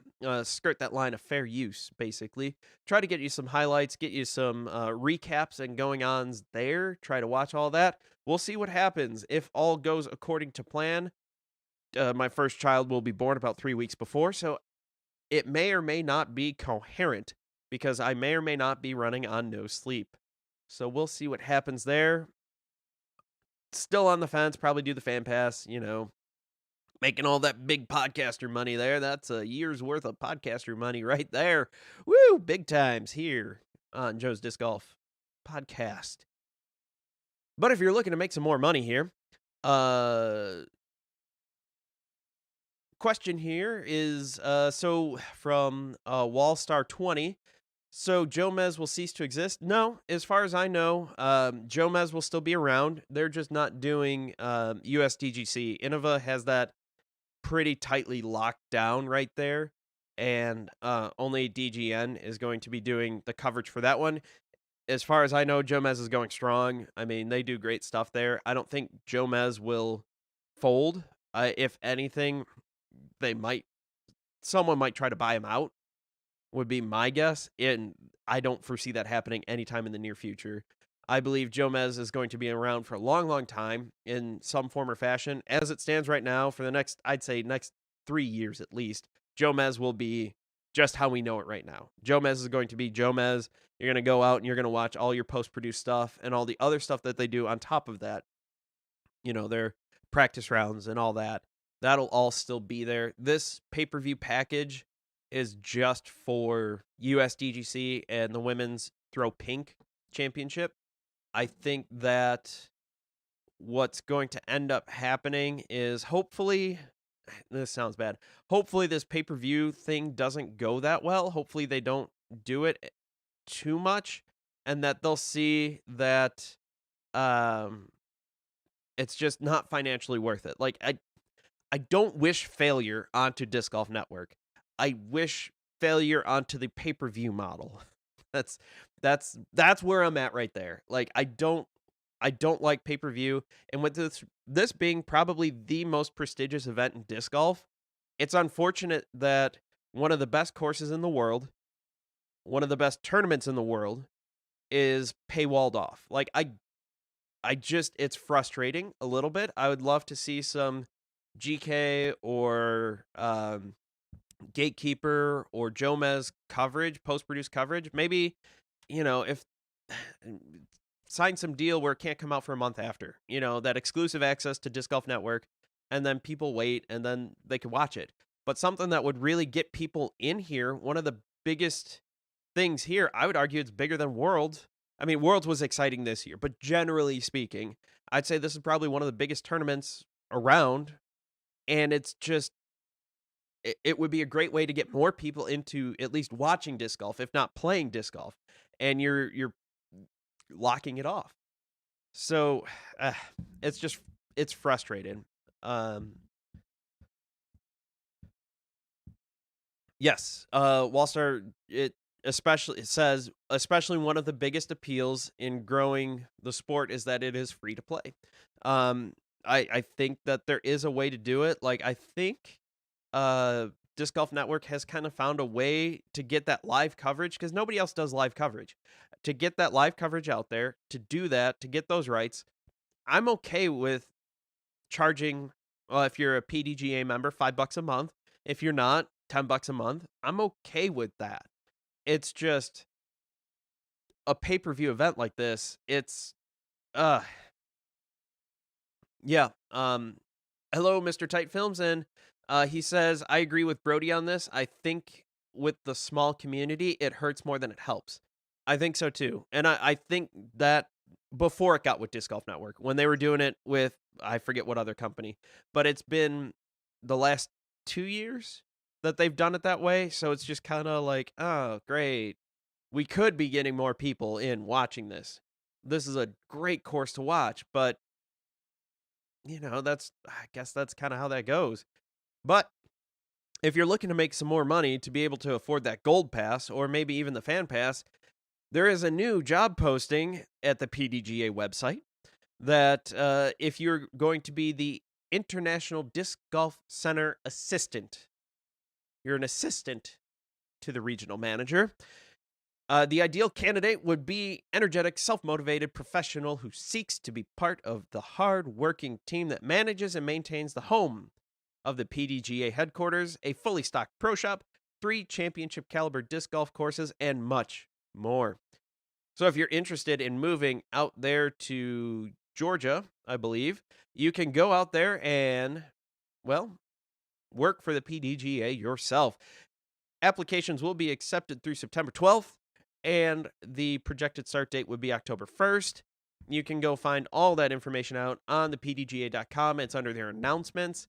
skirt that line of fair use, basically. Try to get you some highlights, get you some recaps and going-ons there. Try to watch all that. We'll see what happens. If all goes according to plan, my first child will be born about 3 weeks before, so it may or may not be coherent because I may or may not be running on no sleep. So we'll see what happens there. Still on the fence, probably do the Fan Pass, making all that big podcaster money there. That's a year's worth of podcaster money right there. Woo, big times here on Joe's Disc Golf Podcast. But if you're looking to make some more money here, question here is, so from Wallstar 20, so Jomez will cease to exist? No, as far as I know, Jomez will still be around. They're just not doing USDGC. Innova has that pretty tightly locked down right there, and only DGN is going to be doing the coverage for that one. As far as I know, Jomez is going strong. I mean, they do great stuff there. I don't think Jomez will fold. If anything, they might someone might try to buy him out, would be my guess, and I don't foresee that happening anytime in the near future. I believe Jomez is going to be around for a long, long time in some form or fashion. As it stands right now, for the next, I'd say, next 3 years at least, Jomez will be just how we know it right now. Jomez is going to be Jomez. You're going to go out and you're going to watch all your post-produced stuff and all the other stuff that they do on top of that. Their practice rounds and all that. That'll all still be there. This pay-per-view package is just for USDGC and the Women's Throw Pink Championship. I think that what's going to end up happening is hopefully, this sounds bad, hopefully this pay-per-view thing doesn't go that well. Hopefully they don't do it too much and that they'll see that it's just not financially worth it. Like, I don't wish failure onto Disc Golf Network. I wish failure onto the pay-per-view model. That's where I'm at right there. Like, I don't like pay-per-view, and with this being probably the most prestigious event in disc golf, it's unfortunate that one of the best courses in the world, one of the best tournaments in the world, is paywalled off. Like, I just, it's frustrating a little bit. I would love to see some GK or Gatekeeper or Jomez coverage, post-produced coverage. Maybe, if sign some deal where it can't come out for a month after, that exclusive access to Disc Golf Network, and then people wait and then they could watch it. But something that would really get people in here, one of the biggest things here, I would argue it's bigger than Worlds. I mean, Worlds was exciting this year, but generally speaking, I'd say this is probably one of the biggest tournaments around, and it's just, it would be a great way to get more people into at least watching disc golf, if not playing disc golf, and you're locking it off. So it's frustrating. Yes, Wallstar, it says especially one of the biggest appeals in growing the sport is that it is free to play. I think that there is a way to do it. Like, I think Disc Golf Network has kind of found a way to get that live coverage, because nobody else does live coverage. To get that live coverage out there, to do that, to get those rights, I'm okay with charging, if you're a PDGA member, $5 a month. If you're not, $10 a month. I'm okay with that. It's just a pay-per-view event like this. It's, yeah. Hello, Mr. Tight Films, and he says, I agree with Brody on this. I think with the small community, it hurts more than it helps. I think so too. And I think that before it got with Disc Golf Network, when they were doing it with, I forget what other company, but it's been the last 2 years that they've done it that way. So it's just kind of like, oh, great. We could be getting more people in watching this. This is a great course to watch, but I guess that's kind of how that goes. But if you're looking to make some more money to be able to afford that gold pass or maybe even the fan pass, there is a new job posting at the PDGA website that if you're going to be the International Disc Golf Center assistant, you're an assistant to the regional manager. The ideal candidate would be energetic, self-motivated professional who seeks to be part of the hard-working team that manages and maintains the home of the PDGA headquarters, a fully stocked pro shop, 3 championship caliber disc golf courses, and much more. So if you're interested in moving out there to Georgia, I believe, you can go out there and, well, work for the PDGA yourself. Applications will be accepted through September 12th, and the projected start date would be October 1st. You can go find all that information out on the PDGA.com. It's under their announcements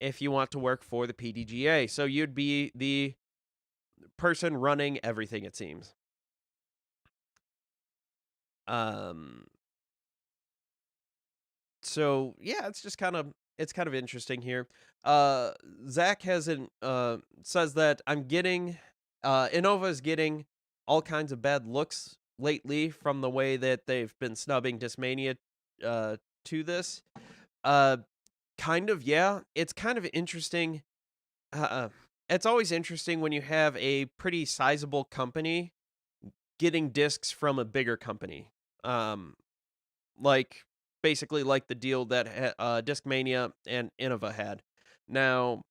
if you want to work for the PDGA. So you'd be the person running everything, it seems. So yeah, it's kind of interesting here. Zach hasn't says that I'm getting Innova is getting all kinds of bad looks lately from the way that they've been snubbing Discmania to this. Kind of, yeah. It's kind of interesting. It's always interesting when you have a pretty sizable company getting discs from a bigger company. Um, like basically like the deal that Discmania and Innova had. Now,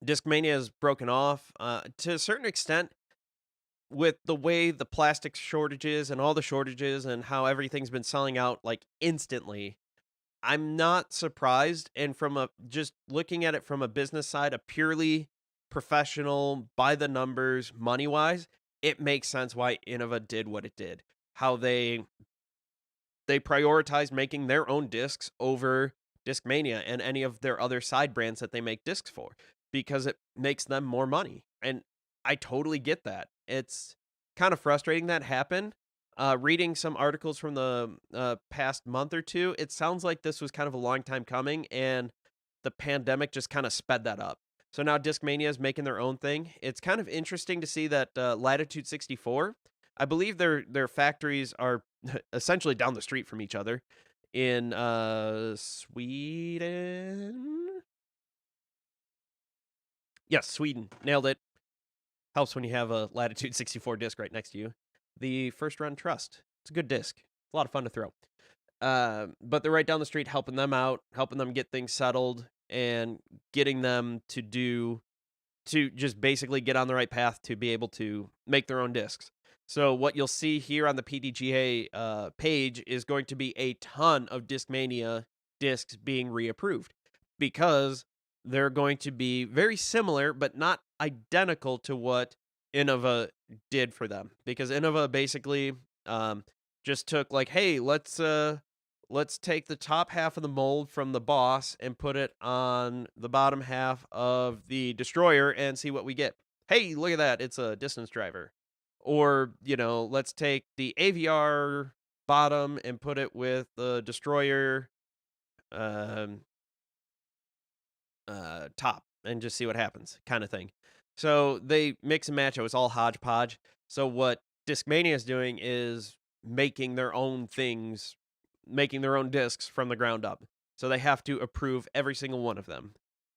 Discmania is broken off to a certain extent with the way the plastic shortages and all the shortages and how everything's been selling out like instantly. I'm not surprised, and from a just looking at it from a business side, a purely professional, by the numbers, money wise, it makes sense why Innova did what it did. How they prioritized making their own discs over Discmania and any of their other side brands that they make discs for because it makes them more money. And I totally get that. It's kind of frustrating that happened. Reading some articles from the past month or two, it sounds like this was kind of a long time coming, and the pandemic just kind of sped that up. So now Discmania is making their own thing. It's kind of interesting to see that Latitude 64, I believe their factories are essentially down the street from each other in Sweden. Yes, Sweden. Nailed it. Helps when you have a Latitude 64 disc right next to you. The First Run Trust. It's a good disc. It's a lot of fun to throw. But they're right down the street helping them out, helping them get things settled, and getting them to just basically get on the right path to be able to make their own discs. So what you'll see here on the PDGA page is going to be a ton of Discmania discs being reapproved because they're going to be very similar but not identical to what Innova did for them. Because Innova basically just took like, hey, let's take the top half of the mold from the Boss and put it on the bottom half of the Destroyer and see what we get. Hey, look at that. It's a distance driver. Or, let's take the AVR bottom and put it with the Destroyer um, top and just see what happens, kind of thing. So they mix and match. It was all hodgepodge. So what Discmania is doing is making their own things, making their own discs from the ground up. So they have to approve every single one of them.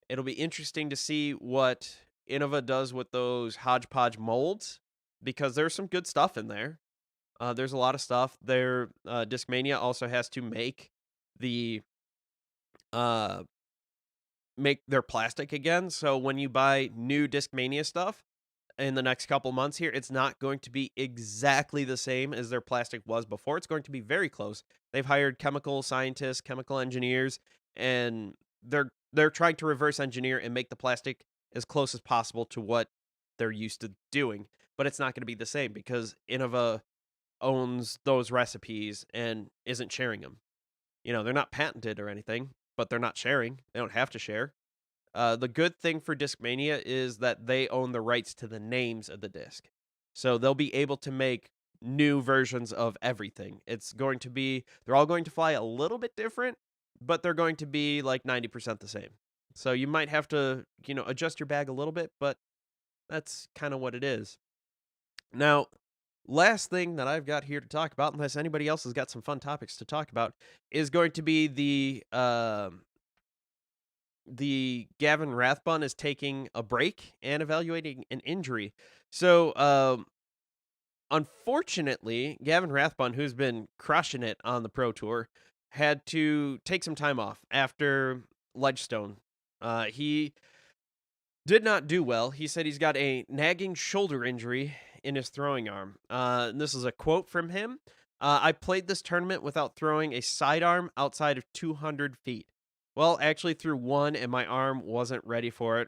It'll be interesting to see what Innova does with those hodgepodge molds because there's some good stuff in there. There's a lot of stuff. Their Discmania also has to the uh, make their plastic again. So when you buy new Discmania stuff in the next couple months here, it's not going to be exactly the same as their plastic was before. It's going to be very close. They've hired chemical scientists, chemical engineers, and they're trying to reverse engineer and make the plastic as close as possible to what they're used to doing. But it's not going to be the same because Innova owns those recipes and isn't sharing them. They're not patented or anything, but they're not sharing. They don't have to share. The good thing for Discmania is that they own the rights to the names of the disc. So they'll be able to make new versions of everything. They're all going to fly a little bit different, but they're going to be like 90% the same. So you might have to, adjust your bag a little bit, but that's kind of what it is. Now, last thing that I've got here to talk about, unless anybody else has got some fun topics to talk about, is going to be the Gavin Rathbone is taking a break and evaluating an injury. So, unfortunately, Gavin Rathbone, who's been crushing it on the Pro Tour, had to take some time off after Ledgestone. He did not do well. He said he's got a nagging shoulder injury in his throwing arm. And this is a quote from him. I played this tournament without throwing a sidearm outside of 200 feet. Well, actually threw one and my arm wasn't ready for it.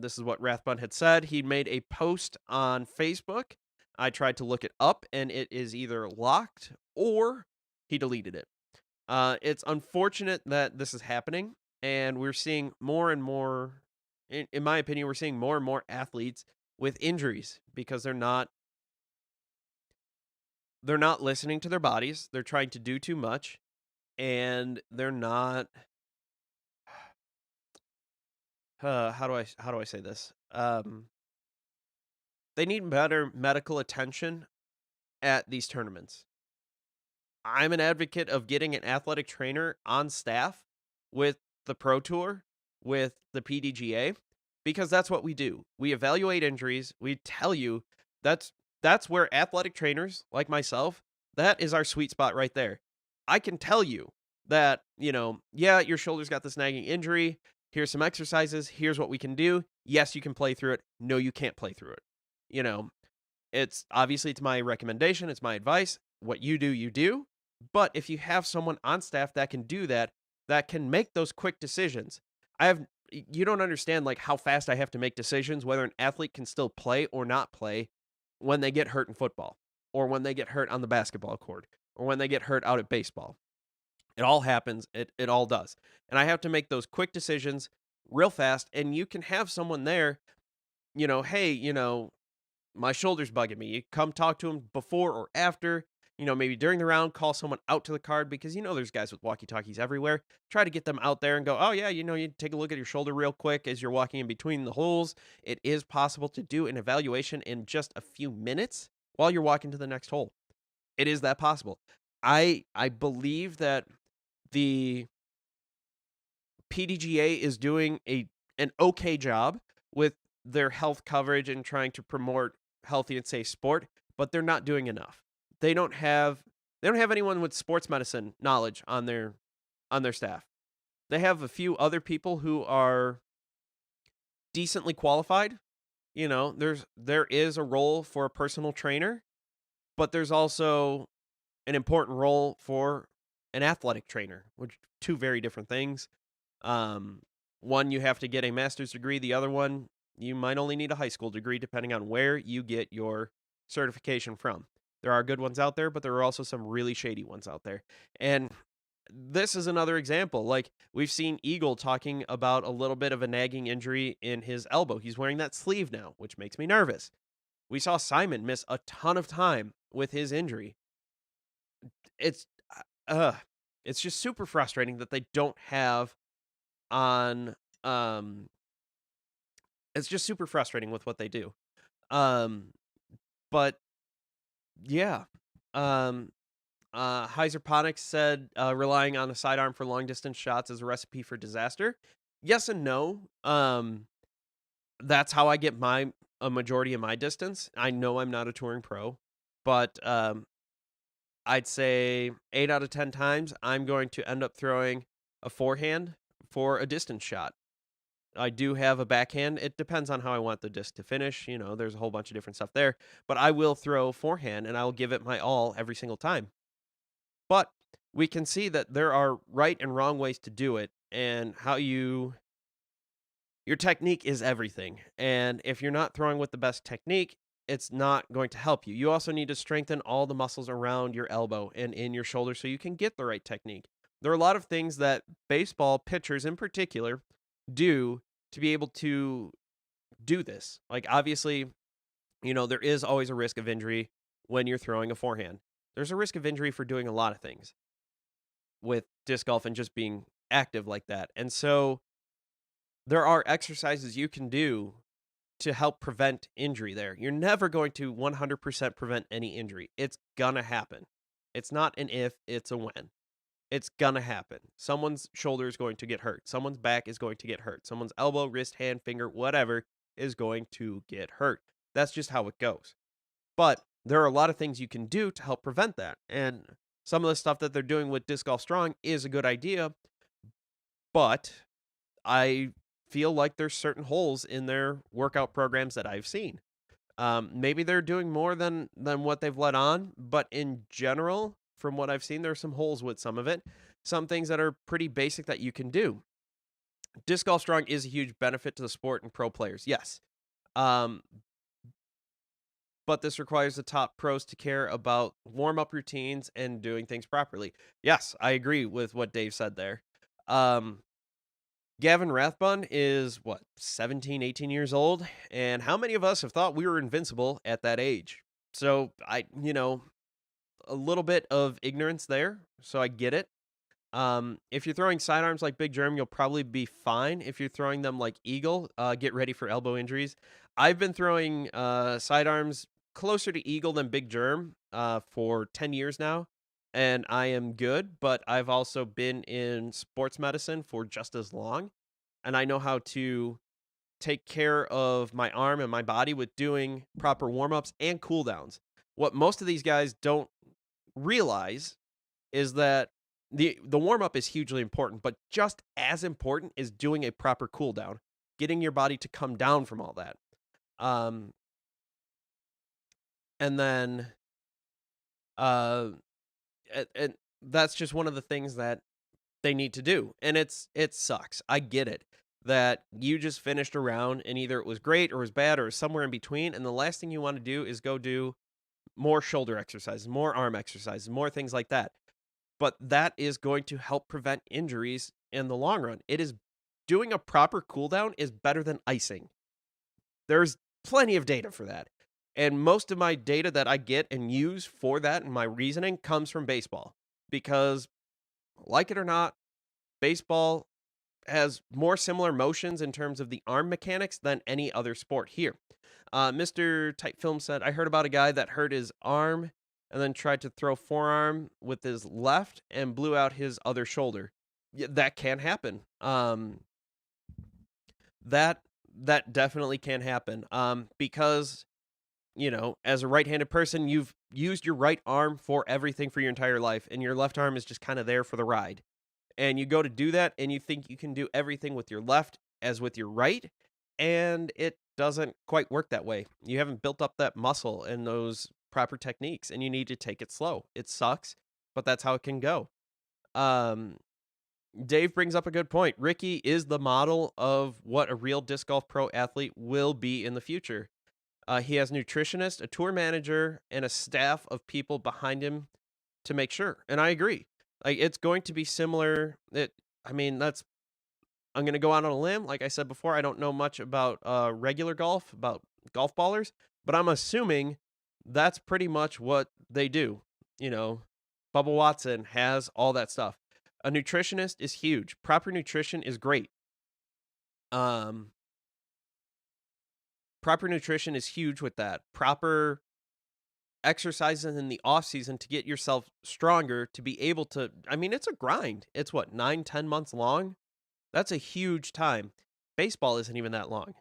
This is what Rathbun had said. He made a post on Facebook. I tried to look it up and it is either locked or he deleted it. It's unfortunate that this is happening and we're seeing more and more, in my opinion, we're seeing more and more athletes with injuries because they're not listening to their bodies. They're trying to do too much and they're not how do I say this? They need better medical attention at these tournaments. I'm an advocate of getting an athletic trainer on staff with the Pro Tour with the PDGA because that's what we do. We evaluate injuries. We tell you that's that's where athletic trainers like myself, that is our sweet spot right there. I can tell you that, yeah, your shoulder's got this nagging injury. Here's some exercises. Here's what we can do. Yes, you can play through it. No, you can't play through it. You know, it's obviously it's my recommendation, it's my advice. What you do, you do. But if you have someone on staff that can do that, that can make those quick decisions. You don't understand like how fast I have to make decisions whether an athlete can still play or not play when they get hurt in football or when they get hurt on the basketball court or when they get hurt out at baseball. It all happens. It all does. And I have to make those quick decisions real fast and you can have someone there, hey, my shoulder's bugging me. You come talk to him before or after, maybe during the round, call someone out to the card because there's guys with walkie-talkies everywhere. Try to get them out there and go, oh yeah, you take a look at your shoulder real quick as you're walking in between the holes. It is possible to do an evaluation in just a few minutes while you're walking to the next hole. It is that possible. I believe that the PDGA is doing an okay job with their health coverage and trying to promote healthy and safe sport, but they're not doing enough. They don't have anyone with sports medicine knowledge on their staff. They have a few other people who are decently qualified. There is a role for a personal trainer, but there's also an important role for an athletic trainer, which two very different things. One, you have to get a master's degree. The other one, you might only need a high school degree, depending on where you get your certification from. There are good ones out there, but there are also some really shady ones out there. And this is another example. Like, we've seen Eagle talking about a little bit of a nagging injury in his elbow. He's wearing that sleeve now, which makes me nervous. We saw Simon miss a ton of time with his injury. It's just super frustrating that they don't have on it's just super frustrating with what they do. But yeah. Hydroponics said relying on a sidearm for long distance shots is a recipe for disaster. Yes and no. That's how I get a majority of my distance. I know I'm not a touring pro, but I'd say 8 out of 10 times I'm going to end up throwing a forehand for a distance shot. I do have a backhand. It depends on how I want the disc to finish. There's a whole bunch of different stuff there. But I will throw forehand, and I will give it my all every single time. But we can see that there are right and wrong ways to do it, and your technique is everything. And if you're not throwing with the best technique, it's not going to help you. You also need to strengthen all the muscles around your elbow and in your shoulder so you can get the right technique. There are a lot of things that baseball pitchers in particular do to be able to do this. Like, obviously, there is always a risk of injury when you're throwing a forehand. There's a risk of injury for doing a lot of things with disc golf and just being active like that. And so there are exercises you can do to help prevent injury there. You're never going to 100% prevent any injury. It's gonna happen. It's not an if, it's a when. It's gonna happen. Someone's shoulder is going to get hurt. Someone's back is going to get hurt. Someone's elbow, wrist, hand, finger, whatever is going to get hurt. That's just how it goes. But there are a lot of things you can do to help prevent that. And some of the stuff that they're doing with Disc Golf Strong is a good idea. But I feel like there's certain holes in their workout programs that I've seen. Maybe they're doing more than what they've let on. But in general, from what I've seen, there's some holes with some of it. Some things that are pretty basic that you can do. Disc Golf Strong is a huge benefit to the sport and pro players, yes. But this requires the top pros to care about warm-up routines and doing things properly. Yes, I agree with what Dave said there. Gavin Rathbone is, 17, 18 years old? And how many of us have thought we were invincible at that age? So, a little bit of ignorance there, so I get it. If you're throwing sidearms like Big Germ, you'll probably be fine. If you're throwing them like Eagle, get ready for elbow injuries. I've been throwing sidearms closer to Eagle than Big Germ for 10 years now. and I am good, but I've also been in sports medicine for just as long, and I know how to take care of my arm and my body with doing proper warm-ups and cool downs. What most of these guys don't realize is that the warm-up is hugely important, but just as important is doing a proper cool down, getting your body to come down from all that. Um, and then uh and that's just one of the things that they need to do. And it sucks. I get it that you just finished a round and either it was great or it was bad or it was somewhere in between, and the last thing you want to do is go do more shoulder exercises, more arm exercises, more things like that. But that is going to help prevent injuries in the long run. It is doing a proper cool down is better than icing. There's plenty of data for that. And most of my data that I get and use for that and my reasoning comes from baseball because, like it or not, baseball has more similar motions in terms of the arm mechanics than any other sport here. Mr. Tight Film said, I heard about a guy that hurt his arm and then tried to throw forearm with his left and blew out his other shoulder. Yeah, that can happen. That that definitely can happen. Because as a right-handed person, you've used your right arm for everything for your entire life, and your left arm is just kind of there for the ride. And you go to do that, and you think you can do everything with your left as with your right, and it doesn't quite work that way. You haven't built up that muscle and those proper techniques, and you need to take it slow. It sucks, but that's how it can go. Um, Dave brings up a good point. Ricky is the model of what a real disc golf pro athlete will be in the future. He has a nutritionist, a tour manager, and a staff of people behind him to make sure. And I agree. Like it's going to be similar. That's I'm going to go out on a limb. Like I said before, I don't know much about regular golf, about golf ballers, but I'm assuming that's pretty much what they do. You know, Bubba Watson has all that stuff. A nutritionist is huge. Proper nutrition is great. Um, Proper nutrition is huge with that. Proper exercises in the off season to get yourself stronger to be able to. It's a grind. It's what, 9-10 months long. That's a huge time. Baseball isn't even that long.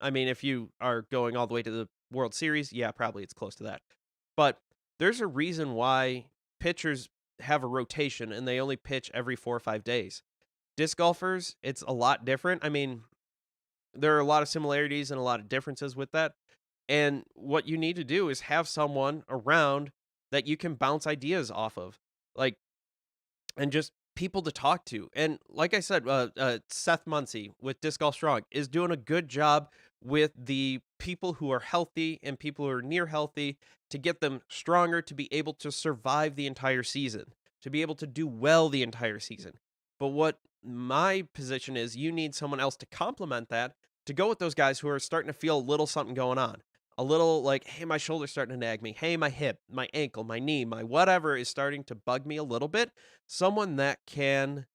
If you are going all the way to the World Series, yeah, probably it's close to that. But there's a reason why pitchers have a rotation and they only pitch every 4 or 5 days. Disc golfers, it's a lot different. There are a lot of similarities and a lot of differences with that. And what you need to do is have someone around that you can bounce ideas off of, like, and just people to talk to. And like I said, Seth Muncie with Disc Golf Strong is doing a good job with the people who are healthy and people who are near healthy to get them stronger to be able to survive the entire season, to be able to do well the entire season. But what my position is, you need someone else to complement that, to go with those guys who are starting to feel a little something going on. A little like, hey, my shoulder's starting to nag me. Hey, my hip, my ankle, my knee, my whatever is starting to bug me a little bit. Someone that can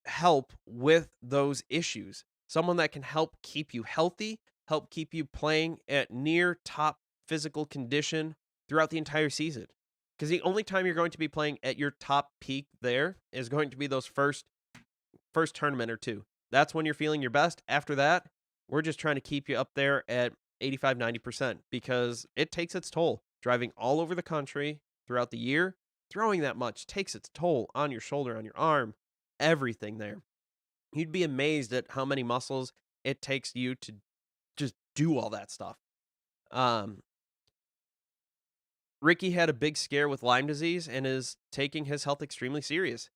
help with those issues. Someone that can help keep you healthy, help keep you playing at near top physical condition throughout the entire season. Because the only time you're going to be playing at your top peak there is going to be those first tournament or two. That's when you're feeling your best. After that, we're just trying to keep you up there at 85-90% because it takes its toll. Driving all over the country throughout the year, throwing that much takes its toll on your shoulder, on your arm, everything there. You'd be amazed at how many muscles it takes you to just do all that stuff. Ricky had a big scare with Lyme disease and is taking his health extremely serious.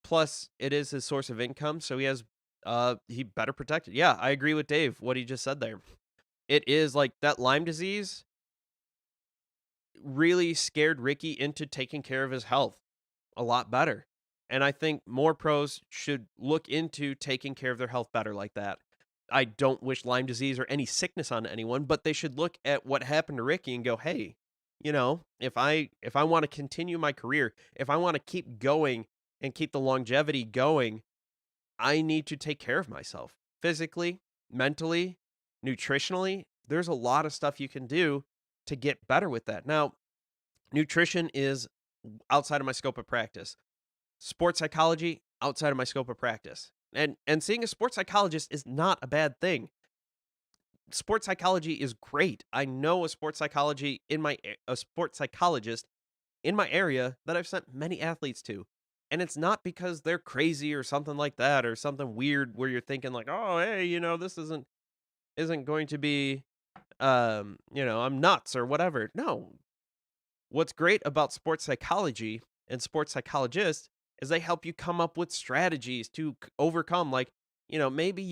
Plus, it is his source of income, so he better protect it. Yeah, I agree with Dave, what he just said there. It is like that Lyme disease really scared Ricky into taking care of his health a lot better. And I think more pros should look into taking care of their health better like that. I don't wish Lyme disease or any sickness on anyone, but they should look at what happened to Ricky and go, "Hey, if I want to continue my career, if I want to keep going and keep the longevity going, I need to take care of myself physically, mentally, nutritionally. There's a lot of stuff you can do to get better with that." Now, nutrition is outside of my scope of practice. Sports psychology, outside of my scope of practice. And seeing a sports psychologist is not a bad thing. Sports psychology is great. I know a sports psychologist in my area that I've sent many athletes to. And it's not because they're crazy or something like that or something weird where you're thinking like, "Oh, hey, this isn't going to be I'm nuts or whatever." No. What's great about sports psychology and sports psychologists is they help you come up with strategies to overcome like, maybe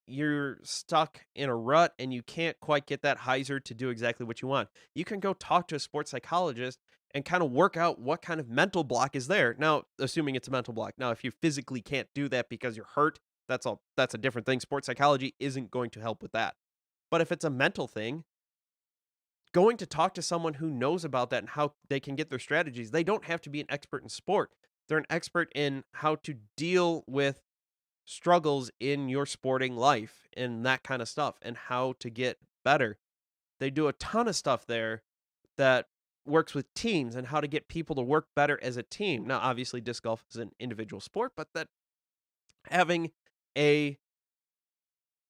you're stuck in a rut and you can't quite get that hyzer to do exactly what you want. You can go talk to a sports psychologist and kind of work out what kind of mental block is there. Now, assuming it's a mental block. Now, if you physically can't do that because you're hurt, that's a different thing. Sports psychology isn't going to help with that. But if it's a mental thing, going to talk to someone who knows about that and how they can get their strategies, they don't have to be an expert in sport. They're an expert in how to deal with struggles in your sporting life and that kind of stuff and how to get better. They do a ton of stuff there that works with teams and how to get people to work better as a team. Now, obviously, disc golf is an individual sport, but that having a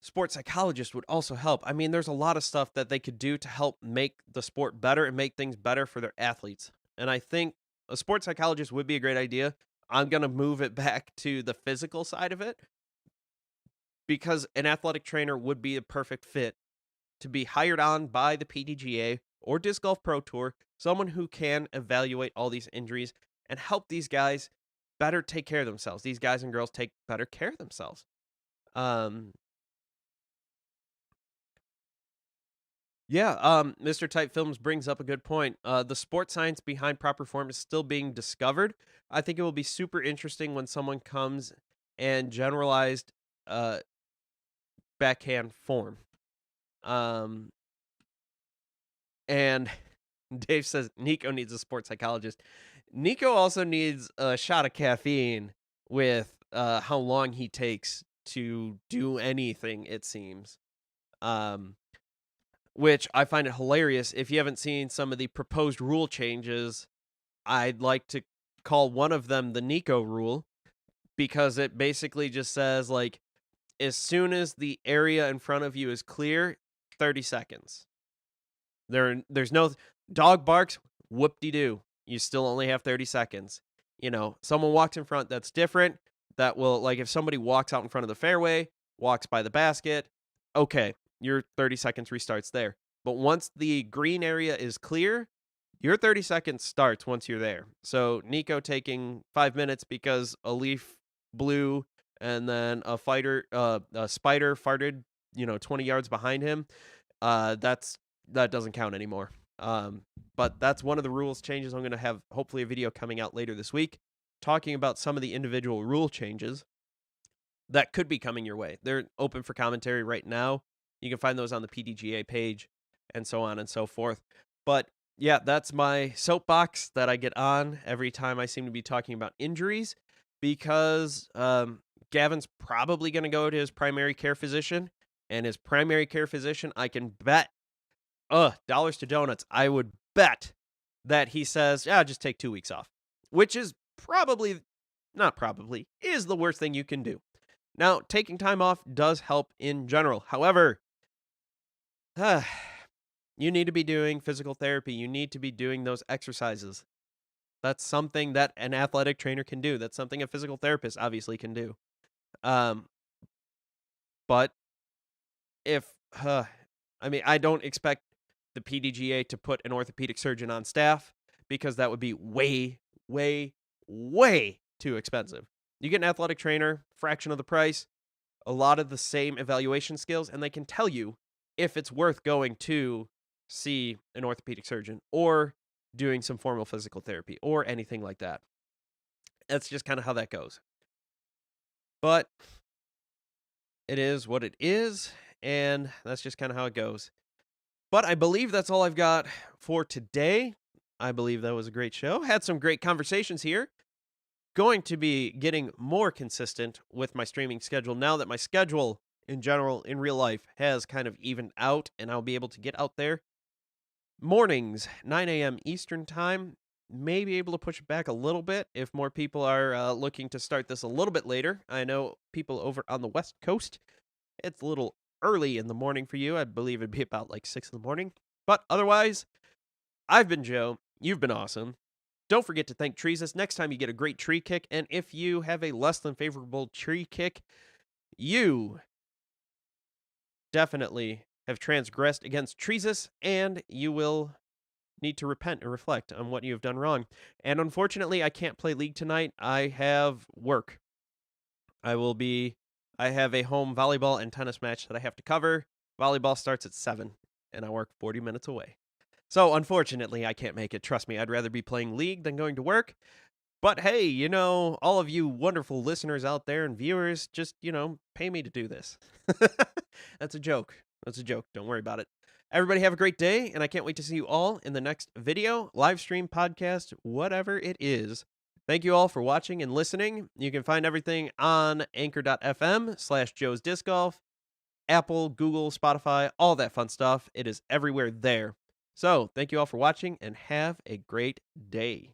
sports psychologist would also help. I mean, there's a lot of stuff that they could do to help make the sport better and make things better for their athletes. And I think a sports psychologist would be a great idea. I'm going to move it back to the physical side of it because an athletic trainer would be a perfect fit to be hired on by the PDGA or Disc Golf Pro Tour, someone who can evaluate all these injuries and help these guys better take care of themselves. These guys and girls take better care of themselves. Mr. Tight Films brings up a good point. The sports science behind proper form is still being discovered. I think it will be super interesting when someone comes and generalized backhand form. And Dave says Nico needs a sports psychologist. Nico also needs a shot of caffeine with how long he takes to do anything, it seems. Which I find it hilarious. If you haven't seen some of the proposed rule changes, I'd like to call one of them the Nico rule because it basically just says, like, as soon as the area in front of you is clear, 30 seconds. There's no dog barks, whoop-de-doo. You still only have 30 seconds. Someone walks in front, that's different. That will, like, if somebody walks out in front of the fairway, walks by the basket, okay, your 30 seconds restarts there. But once the green area is clear, your 30 seconds starts once you're there. So Nico taking 5 minutes because a leaf blew and then a spider farted, 20 yards behind him. That doesn't count anymore. But that's one of the rules changes. I'm going to have hopefully a video coming out later this week talking about some of the individual rule changes that could be coming your way. They're open for commentary right now. You can find those on the PDGA page and so on and so forth. But yeah, that's my soapbox that I get on every time I seem to be talking about injuries because Gavin's probably going to go to his primary care physician, and his primary care physician, I can bet, dollars to donuts, I would bet that he says, yeah, just take 2 weeks off, which is is the worst thing you can do. Now, taking time off does help in general. However, you need to be doing physical therapy. You need to be doing those exercises. That's something that an athletic trainer can do. That's something a physical therapist obviously can do. But I don't expect the PDGA to put an orthopedic surgeon on staff because that would be way, way, way too expensive. You get an athletic trainer, fraction of the price, a lot of the same evaluation skills, and they can tell you if it's worth going to see an orthopedic surgeon or doing some formal physical therapy or anything like that. That's just kind of how that goes. But it is what it is, and that's just kind of how it goes. But I believe that's all I've got for today. I believe that was a great show. Had some great conversations here. Going to be getting more consistent with my streaming schedule now that my schedule in general in real life has kind of evened out, and I'll be able to get out there mornings, 9 a.m. Eastern time, may be able to push it back a little bit if more people are looking to start this a little bit later. I know people over on the West Coast, it's a little early in the morning for you. I believe it'd be about like 6 in the morning. But otherwise, I've been Joe. You've been awesome. Don't forget to thank Treesus next time you get a great tree kick. And if you have a less than favorable tree kick, you definitely have transgressed against Treesus, and you will need to repent and reflect on what you have done wrong. And unfortunately, I can't play League tonight. I have work. I have a home volleyball and tennis match that I have to cover. Volleyball starts at 7, and I work 40 minutes away. So unfortunately, I can't make it. Trust me, I'd rather be playing League than going to work. But hey, all of you wonderful listeners out there and viewers, just, pay me to do this. That's a joke. That's a joke. Don't worry about it. Everybody have a great day, and I can't wait to see you all in the next video, live stream, podcast, whatever it is. Thank you all for watching and listening. You can find everything on anchor.fm/Joe's Disc Golf, Apple, Google, Spotify, all that fun stuff. It is everywhere there. So thank you all for watching, and have a great day.